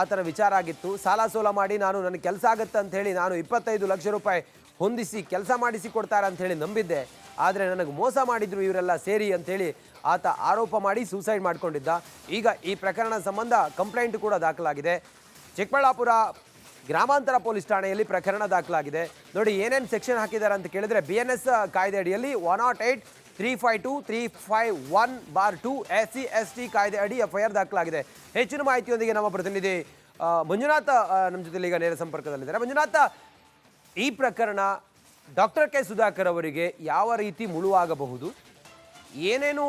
ಆತನ ವಿಚಾರ ಆಗಿತ್ತು. ಸಾಲ ಸೋಲ ಮಾಡಿ ನನಗೆ ಕೆಲಸ ಆಗುತ್ತೆ ಅಂಥೇಳಿ ನಾನು 25 ಲಕ್ಷ ರೂಪಾಯಿ ಹೊಂದಿಸಿ ಕೆಲಸ ಮಾಡಿಸಿ ಕೊಡ್ತಾರೆ ಅಂಥೇಳಿ ನಂಬಿದ್ದೆ. ಆದರೆ ನನಗೆ ಮೋಸ ಮಾಡಿದ್ರು ಇವರೆಲ್ಲ ಸೇರಿ ಅಂಥೇಳಿ ಆತ ಆರೋಪ ಮಾಡಿ ಸೂಸೈಡ್ ಮಾಡಿಕೊಂಡಿದ್ದ. ಈಗ ಈ ಪ್ರಕರಣ ಸಂಬಂಧ ಕಂಪ್ಲೇಂಟ್ ಕೂಡ ದಾಖಲಾಗಿದೆ. ಚಿಕ್ಕಬಳ್ಳಾಪುರ ಗ್ರಾಮಾಂತರ ಪೊಲೀಸ್ ಠಾಣೆಯಲ್ಲಿ ಪ್ರಕರಣ ದಾಖಲಾಗಿದೆ. ನೋಡಿ, ಏನೇನು ಸೆಕ್ಷನ್ ಹಾಕಿದ್ದಾರೆ ಅಂತ ಕೇಳಿದ್ರೆ, BNS ಕಾಯ್ದೆ ಅಡಿಯಲ್ಲಿ 108, 352, 351/2 SC ST ಕಾಯ್ದೆ ಅಡಿ FIR ದಾಖಲಾಗಿದೆ. ಹೆಚ್ಚಿನ ಮಾಹಿತಿಯೊಂದಿಗೆ ನಮ್ಮ ಪ್ರತಿನಿಧಿ ಮಂಜುನಾಥ ನಮ್ಮ ಜೊತೆಲಿ ಈಗ ನೇರ ಸಂಪರ್ಕದಲ್ಲಿದ್ದಾರೆ. ಮಂಜುನಾಥ, ಈ ಪ್ರಕರಣ ಡಾಕ್ಟರ್ ಕೆ ಸುಧಾಕರ್ ಅವರಿಗೆ ಯಾವ ರೀತಿ ಮುಳುವಾಗಬಹುದು, ಏನೇನು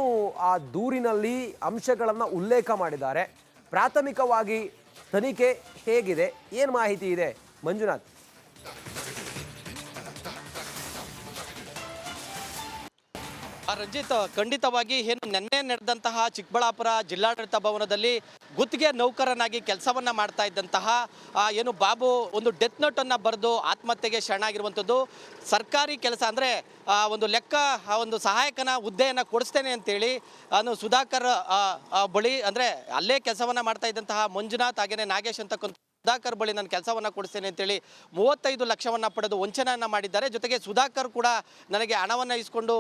ಆ ದೂರಿನಲ್ಲಿ ಅಂಶಗಳನ್ನು ಉಲ್ಲೇಖ ಮಾಡಿದ್ದಾರೆ, ಪ್ರಾಥಮಿಕವಾಗಿ ತನಿಖೆ ಹೇಗಿದೆ, ಏನು ಮಾಹಿತಿ ಇದೆ ಮಂಜುನಾಥ್? ರಂಜಿತ್, ಖಂಡಿತವಾಗಿ ಏನು ನಿನ್ನೆ ನಡೆದಂತಹ ಚಿಕ್ಕಬಳ್ಳಾಪುರ ಜಿಲ್ಲಾಡಳಿತ ಭವನದಲ್ಲಿ ಗುತ್ತಿಗೆ ನೌಕರನಾಗಿ ಕೆಲಸವನ್ನ ಮಾಡ್ತಾ ಇದ್ದಂತಹ ಏನು ಬಾಬು ಒಂದು ಡೆತ್ ನೋಟನ್ನು ಬರೆದು ಆತ್ಮಹತ್ಯೆಗೆ ಶರಣಾಗಿರುವಂಥದ್ದು. ಸರ್ಕಾರಿ ಕೆಲಸ ಅಂದರೆ ಒಂದು ಲೆಕ್ಕ ಒಂದು ಸಹಾಯಕನ ಹುದ್ದೆಯನ್ನು ಕೊಡಿಸ್ತೇನೆ ಅಂತೇಳಿ ಸುಧಾಕರ್ ಬಳಿ ಅಂದರೆ ಅಲ್ಲೇ ಕೆಲಸವನ್ನ ಮಾಡ್ತಾ ಇದ್ದಂತಹ ಮಂಜುನಾಥ್ ಹಾಗೇನೆ ನಾಗೇಶ್ ಅಂತಕ್ಕಂಥ ಸುಧಾಕರ್ ಬಳಿ ನಾನು ಕೆಲಸವನ್ನು ಕೊಡಿಸ್ತೇನೆ ಅಂತೇಳಿ 35 ಲಕ್ಷವನ್ನು ಪಡೆದು ವಂಚನೆಯನ್ನು ಮಾಡಿದ್ದಾರೆ. ಜೊತೆಗೆ ಸುಧಾಕರ್ ಕೂಡ ನನಗೆ ಹಣವನ್ನು ಇಸ್ಕೊಂಡು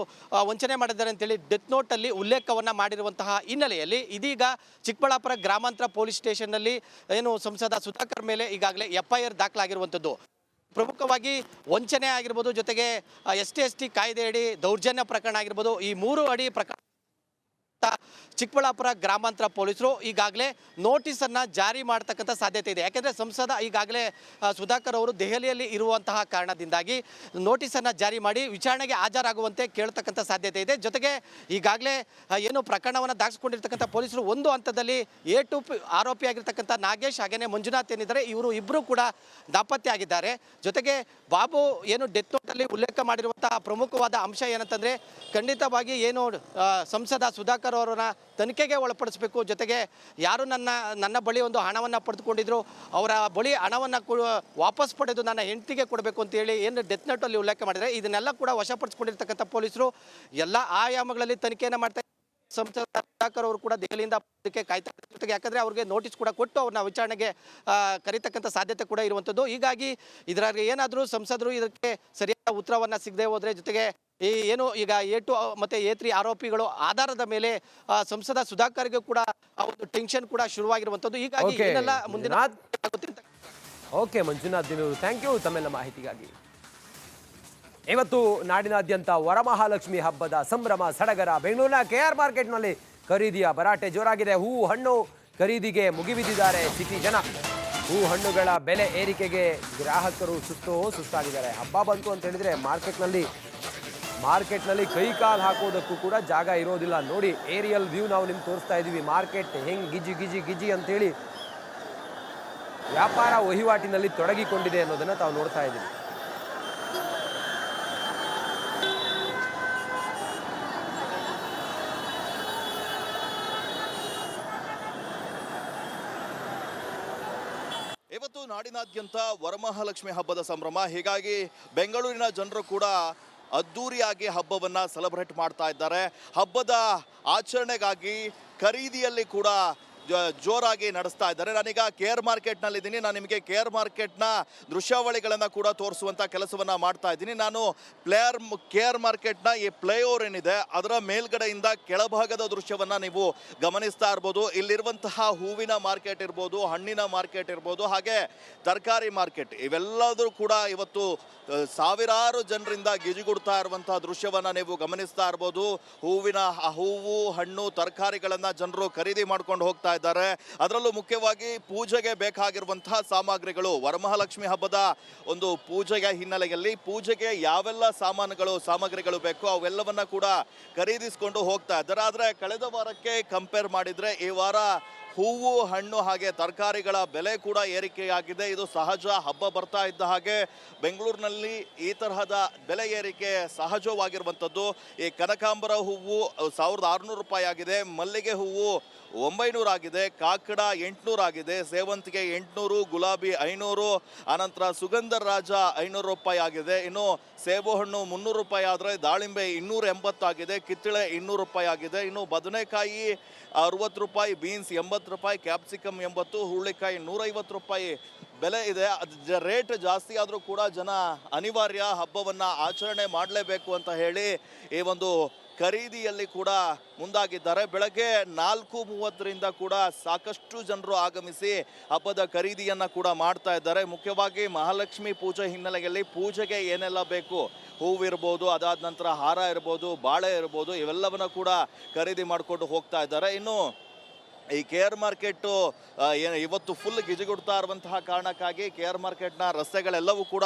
ವಂಚನೆ ಮಾಡಿದ್ದಾರೆ ಅಂತೇಳಿ ಡೆತ್ ನೋಟಲ್ಲಿ ಉಲ್ಲೇಖವನ್ನು ಮಾಡಿರುವಂತಹ ಹಿನ್ನೆಲೆಯಲ್ಲಿ ಇದೀಗ ಚಿಕ್ಕಬಳ್ಳಾಪುರ ಗ್ರಾಮಾಂತರ ಪೊಲೀಸ್ ಸ್ಟೇಷನ್ನಲ್ಲಿ ಏನು ಸಂಸದ ಸುಧಾಕರ್ ಮೇಲೆ ಈಗಾಗಲೇ FIR ದಾಖಲಾಗಿರುವಂಥದ್ದು. ಪ್ರಮುಖವಾಗಿ ವಂಚನೆ ಆಗಿರ್ಬೋದು, ಜೊತೆಗೆ ST ಕಾಯ್ದೆ ಅಡಿ ದೌರ್ಜನ್ಯ ಪ್ರಕರಣ ಆಗಿರ್ಬೋದು, ಈ 3 ಅಡಿ ಪ್ರಕರಣ ಚಿಕ್ಕಬಳ್ಳಾಪುರ ಗ್ರಾಮಾಂತರ ಪೊಲೀಸರು ಈಗಾಗಲೇ ನೋಟಿಸನ್ನು ಜಾರಿ ಮಾಡತಕ್ಕಂಥ ಸಾಧ್ಯತೆ ಇದೆ. ಯಾಕೆಂದರೆ ಸಂಸದ ಈಗಾಗಲೇ ಸುಧಾಕರ್ ಅವರು ದೆಹಲಿಯಲ್ಲಿ ಇರುವಂತಹ ಕಾರಣದಿಂದಾಗಿ ನೋಟಿಸನ್ನು ಜಾರಿ ಮಾಡಿ ವಿಚಾರಣೆಗೆ ಹಾಜರಾಗುವಂತೆ ಕೇಳ್ತಕ್ಕಂಥ ಸಾಧ್ಯತೆ ಇದೆ. ಜೊತೆಗೆ ಈಗಾಗಲೇ ಏನು ಪ್ರಕರಣವನ್ನು ದಾಖಲಿಸಿಕೊಂಡಿರ್ತಕ್ಕಂಥ ಪೊಲೀಸರು ಒಂದು ಹಂತದಲ್ಲಿ ಆರೋಪಿ ಆಗಿರ್ತಕ್ಕಂಥ ನಾಗೇಶ್ ಹಾಗೆಯೇ ಮಂಜುನಾಥ್ ಏನಿದ್ದಾರೆ, ಇವರು ಇಬ್ಬರು ಕೂಡ ದಾಂಪತ್ಯ ಆಗಿದ್ದಾರೆ. ಜೊತೆಗೆ ಬಾಬು ಏನು ಡೆತ್ ನೋಟಲ್ಲಿ ಉಲ್ಲೇಖ ಮಾಡಿರುವಂತಹ ಪ್ರಮುಖವಾದ ಅಂಶ ಏನಂತಂದರೆ, ಖಂಡಿತವಾಗಿ ಏನು ಸಂಸದ ಸುಧಾಕರ್ ಅವರನ್ನ ತನಿಖೆಗೆ ಒಳಪಡಿಸಬೇಕು. ಜೊತೆಗೆ ಯಾರು ನನ್ನ ಬಳಿ ಒಂದು ಹಣವನ್ನು ಪಡೆದುಕೊಂಡಿದ್ರು ಅವರ ಬಳಿ ಹಣವನ್ನು ವಾಪಸ್ ಪಡೆದು ನನ್ನ ಹೆಂಡತಿಗೆ ಕೊಡಬೇಕು ಅಂತೇಳಿ ಏನು ಡೆತ್ ನೋಟಲ್ಲಿ ಉಲ್ಲೇಖ ಮಾಡಿದರೆ, ಇದನ್ನೆಲ್ಲ ಕೂಡ ವಶಪಡಿಸಿಕೊಂಡಿರ್ತಕ್ಕಂಥ ಪೊಲೀಸರು ಎಲ್ಲ ಆಯಾಮಗಳಲ್ಲಿ ತನಿಖೆಯನ್ನು ಮಾಡ್ತಾ ಸಂಸದ ಸುಧಾಕರ್ ಅವರು ಕೂಡ ದೆಹಲಿಯಿಂದ ಕಾಯ್ತಾ ಇದ್ದಾರೆ. ಜೊತೆಗೆ ಯಾಕಂದರೆ ಅವ್ರಿಗೆ ನೋಟಿಸ್ ಕೂಡ ಕೊಟ್ಟು ಅವ್ರನ್ನ ವಿಚಾರಣೆಗೆ ಕರೀತಕ್ಕಂಥ ಸಾಧ್ಯತೆ ಕೂಡ ಇರುವಂಥದ್ದು. ಹೀಗಾಗಿ ಇದರಾಗೆ ಏನಾದರೂ ಸಂಸದರು ಇದಕ್ಕೆ ಸರಿಯಾದ ಉತ್ತರವನ್ನು ಸಿಗದೆ ಹೋದರೆ, ಜೊತೆಗೆ ಈ ಏನು ಈಗ A2 ಮತ್ತು A3 ಆರೋಪಿಗಳು ಆಧಾರದ ಮೇಲೆ ಸಂಸದ ಸುಧಾಕರ್ಗೆ ಕೂಡ ಒಂದು ಟೆನ್ಷನ್ ಕೂಡ ಶುರುವಾಗಿರುವಂಥದ್ದು. ಹೀಗಾಗಿ ಇದೆಲ್ಲ ಮುಂದಿನ ಓಕೆ ಮಂಜುನಾಥ್ ದಿನೂರು, ಥ್ಯಾಂಕ್ ಯು ತಮ್ಮೆಲ್ಲ ಮಾಹಿತಿಗಾಗಿ. ಇವತ್ತು ನಾಡಿನಾದ್ಯಂತ ವರಮಹಾಲಕ್ಷ್ಮಿ ಹಬ್ಬದ ಸಂಭ್ರಮ ಸಡಗರ. ಬೆಂಗಳೂರಿನ KR ಮಾರ್ಕೆಟ್ನಲ್ಲಿ ಖರೀದಿಯ ಭರಾಟೆ ಜೋರಾಗಿದೆ. ಹೂ ಹಣ್ಣು ಖರೀದಿಗೆ ಮುಗಿಬಿದ್ದಿದ್ದಾರೆ ಸಿಟಿ ಜನ. ಹೂ ಹಣ್ಣುಗಳ ಬೆಲೆ ಏರಿಕೆಗೆ ಗ್ರಾಹಕರು ಸುಸ್ತಾಗಿದ್ದಾರೆ. ಹಬ್ಬ ಬಂತು ಅಂತ ಹೇಳಿದ್ರೆ ಮಾರ್ಕೆಟ್ನಲ್ಲಿ ಕೈ ಕಾಲು ಹಾಕೋದಕ್ಕೂ ಕೂಡ ಜಾಗ ಇರೋದಿಲ್ಲ. ನೋಡಿ, ಏರಿಯಲ್ ವ್ಯೂ ನಾವು ನಿಮ್ಗೆ ತೋರಿಸ್ತಾ ಇದ್ದೀವಿ. ಮಾರ್ಕೆಟ್ ಹೆಂಗ್ ಗಿಜಿ ಅಂತೇಳಿ ವ್ಯಾಪಾರ ವಹಿವಾಟಿನಲ್ಲಿ ತೊಡಗಿಕೊಂಡಿದೆ ಅನ್ನೋದನ್ನ ತಾವು ನೋಡ್ತಾ ಇದ್ದೀವಿ. ಇವತ್ತು ನಾಡಿನಾದ್ಯಂತ ವರಮಹಾಲಕ್ಷ್ಮಿ ಹಬ್ಬದ ಸಂಭ್ರಮ. ಹೀಗಾಗಿ ಬೆಂಗಳೂರಿನ ಜನರು ಕೂಡ ಅದ್ದೂರಿಯಾಗಿ ಹಬ್ಬವನ್ನು ಸೆಲೆಬ್ರೇಟ್ ಮಾಡ್ತಾ ಇದ್ದಾರೆ. ಹಬ್ಬದ ಆಚರಣೆಗಾಗಿ ಖರೀದಿಯಲ್ಲಿ ಕೂಡ ಜೋರಾಗಿ ನಡೆಸ್ತಾ ಇದ್ದಾರೆ. ನಾನೀಗ KR ಮಾರ್ಕೆಟ್ನಲ್ಲಿದ್ದೀನಿ. ನಾನು ನಿಮಗೆ KR ಮಾರ್ಕೆಟ್ನ ದೃಶ್ಯಾವಳಿಗಳನ್ನು ಕೂಡ ತೋರಿಸುವಂಥ ಕೆಲಸವನ್ನು ಮಾಡ್ತಾ ಇದ್ದೀನಿ. ನಾನು KR ಮಾರ್ಕೆಟ್ನ ಈ ಫ್ಲೈಓವರ್ ಏನಿದೆ ಅದರ ಮೇಲ್ಗಡೆಯಿಂದ ಕೆಳಭಾಗದ ದೃಶ್ಯವನ್ನು ನೀವು ಗಮನಿಸ್ತಾ ಇರ್ಬೋದು. ಇಲ್ಲಿರುವಂತಹ ಹೂವಿನ ಮಾರ್ಕೆಟ್ ಇರ್ಬೋದು, ಹಣ್ಣಿನ ಮಾರ್ಕೆಟ್ ಇರ್ಬೋದು, ಹಾಗೆ ತರಕಾರಿ ಮಾರ್ಕೆಟ್, ಇವೆಲ್ಲದೂ ಕೂಡ ಇವತ್ತು ಸಾವಿರಾರು ಜನರಿಂದ ಗಿಜಿಗುಡ್ತಾ ಇರುವಂತಹ ದೃಶ್ಯವನ್ನು ನೀವು ಗಮನಿಸ್ತಾ ಇರ್ಬೋದು. ಹೂವು ಹಣ್ಣು ತರಕಾರಿಗಳನ್ನು ಜನರು ಖರೀದಿ ಮಾಡ್ಕೊಂಡು ಹೋಗ್ತಾ ಇದ್ದಾರೆ. ಅದರಲ್ಲೂ ಮುಖ್ಯವಾಗಿ ಪೂಜೆಗೆ ಬೇಕಾಗಿರುವಂತಹ ಸಾಮಗ್ರಿಗಳು, ವರಮಹಾಲಕ್ಷ್ಮಿ ಹಬ್ಬದ ಒಂದು ಪೂಜೆಯ ಹಿನ್ನೆಲೆಯಲ್ಲಿ ಪೂಜೆಗೆ ಯಾವೆಲ್ಲ ಸಾಮಗ್ರಿಗಳು ಬೇಕೋ ಅವೆಲ್ಲವನ್ನ ಕೂಡ ಖರೀದಿಸಿಕೊಂಡು ಹೋಗ್ತಾ ಇದ್ದಾರೆ. ಆದರೆ ಕಳೆದ ವಾರಕ್ಕೆ ಕಂಪೇರ್ ಮಾಡಿದರೆ ಈ ವಾರ ಹೂವು ಹಣ್ಣು ಹಾಗೆ ತರಕಾರಿಗಳ ಬೆಲೆ ಕೂಡ ಏರಿಕೆಯಾಗಿದೆ. ಇದು ಸಹಜ. ಹಬ್ಬ ಬರ್ತಾ ಇದ್ದ ಹಾಗೆ ಬೆಂಗಳೂರಿನಲ್ಲಿ ಈ ತರಹದ ಬೆಲೆ ಏರಿಕೆ ಸಹಜವಾಗಿರುವಂಥದ್ದು. ಈ ಕನಕಾಂಬರ ಹೂವು 1600 ರೂಪಾಯಿ ಆಗಿದೆ, ಮಲ್ಲಿಗೆ ಹೂವು 900 ಆಗಿದೆ, ಕಾಕಡ 800 ಆಗಿದೆ, ಸೇವಂತಿಗೆ 800, ಗುಲಾಬಿ 500, ಆನಂತರ ಸುಗಂಧ ರಾಜ 500 ರೂಪಾಯಿ ಆಗಿದೆ. ಇನ್ನು ಸೇಬು ಹಣ್ಣು 300 ರೂಪಾಯಿ ಆದರೆ ದಾಳಿಂಬೆ 280 ಆಗಿದೆ, ಕಿತ್ತಳೆ 200 ರೂಪಾಯಿ ಆಗಿದೆ. ಇನ್ನು ಬದನೆಕಾಯಿ 60 ರೂಪಾಯಿ, ಬೀನ್ಸ್ 80 ರೂಪಾಯಿ, ಕ್ಯಾಪ್ಸಿಕಮ್ 80, ಹುರುಳಿಕಾಯಿ 150 ರೂಪಾಯಿ ಬೆಲೆ ಇದೆ. ರೇಟ್ ಜಾಸ್ತಿ ಆದರೂ ಕೂಡ ಜನ ಅನಿವಾರ್ಯ, ಹಬ್ಬವನ್ನು ಆಚರಣೆ ಮಾಡಲೇಬೇಕು ಅಂತ ಹೇಳಿ ಈ ಒಂದು ಖರೀದಿಯಲ್ಲಿ ಕೂಡ ಮುಂದಾಗಿದ್ದಾರೆ. ಬೆಳಗ್ಗೆ 4:30ರಿಂದ ಕೂಡ ಸಾಕಷ್ಟು ಜನರು ಆಗಮಿಸಿ ಹಬ್ಬದ ಖರೀದಿಯನ್ನು ಕೂಡ ಮಾಡ್ತಾ ಇದ್ದಾರೆ. ಮುಖ್ಯವಾಗಿ ಮಹಾಲಕ್ಷ್ಮಿ ಪೂಜೆ ಹಿನ್ನೆಲೆಯಲ್ಲಿ ಪೂಜೆಗೆ ಏನೆಲ್ಲ ಬೇಕು, ಹೂವಿರ್ಬೋದು, ಅದಾದ ನಂತರ ಹಾರ ಇರ್ಬೋದು, ಬಾಳೆ ಇರ್ಬೋದು, ಇವೆಲ್ಲವನ್ನ ಕೂಡ ಖರೀದಿ ಮಾಡಿಕೊಂಡು ಹೋಗ್ತಾ ಇದ್ದಾರೆ. ಇನ್ನು ಈ ಕೆ ಆರ್ ಮಾರ್ಕೆಟ್ಟು ಏನು ಇವತ್ತು ಫುಲ್ ಗಿಜಿಗುಡ್ತಾ ಇರುವಂತಹ ಕಾರಣಕ್ಕಾಗಿ ಕೆ ಆರ್ ಮಾರ್ಕೆಟ್ನ ರಸ್ತೆಗಳೆಲ್ಲವೂ ಕೂಡ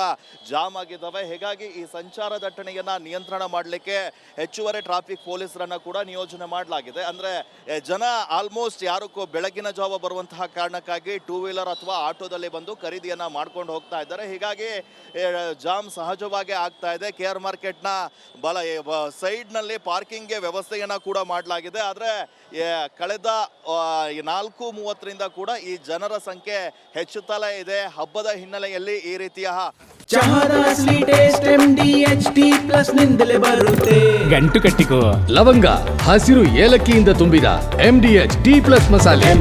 ಜಾಮ್ ಆಗಿದ್ದಾವೆ. ಹೀಗಾಗಿ ಈ ಸಂಚಾರ ದಟ್ಟಣೆಯನ್ನು ನಿಯಂತ್ರಣ ಮಾಡಲಿಕ್ಕೆ ಹೆಚ್ಚುವರಿ ಟ್ರಾಫಿಕ್ ಪೊಲೀಸರನ್ನು ಕೂಡ ನಿಯೋಜನೆ ಮಾಡಲಾಗಿದೆ. ಅಂದರೆ ಜನ ಆಲ್ಮೋಸ್ಟ್ ಯಾರಕ್ಕೂ ಬೆಳಗಿನ ಜಾವ ಬರುವಂತಹ ಕಾರಣಕ್ಕಾಗಿ ಟೂ ವೀಲರ್ ಅಥವಾ ಆಟೋದಲ್ಲಿ ಬಂದು ಖರೀದಿಯನ್ನು ಮಾಡ್ಕೊಂಡು ಹೋಗ್ತಾ ಇದ್ದಾರೆ. ಹೀಗಾಗಿ ಜಾಮ್ ಸಹಜವಾಗಿ ಆಗ್ತಾ ಇದೆ. ಕೆ ಆರ್ ಮಾರ್ಕೆಟ್ನ ಸೈಡ್ನಲ್ಲಿ ಪಾರ್ಕಿಂಗ್ಗೆ ವ್ಯವಸ್ಥೆಯನ್ನು ಕೂಡ ಮಾಡಲಾಗಿದೆ. ಆದರೆ ಕಳೆದ 4:30 ಕೂಡ ಈ ಜನರ ಸಂಖ್ಯೆ ಹೆಚ್ಚುತ್ತಲೇ ಇದೆ. ಹಬ್ಬದ ಹಿನ್ನೆಲೆಯಲ್ಲಿ ಈ ರೀತಿಯ ಗಂಟು ಕಟ್ಟಿಕೋ ಲವಂಗ ಹಸಿರು ಏಲಕ್ಕಿಯಿಂದ ತುಂಬಿದ MDH D+ ಮಸಾಲೆ.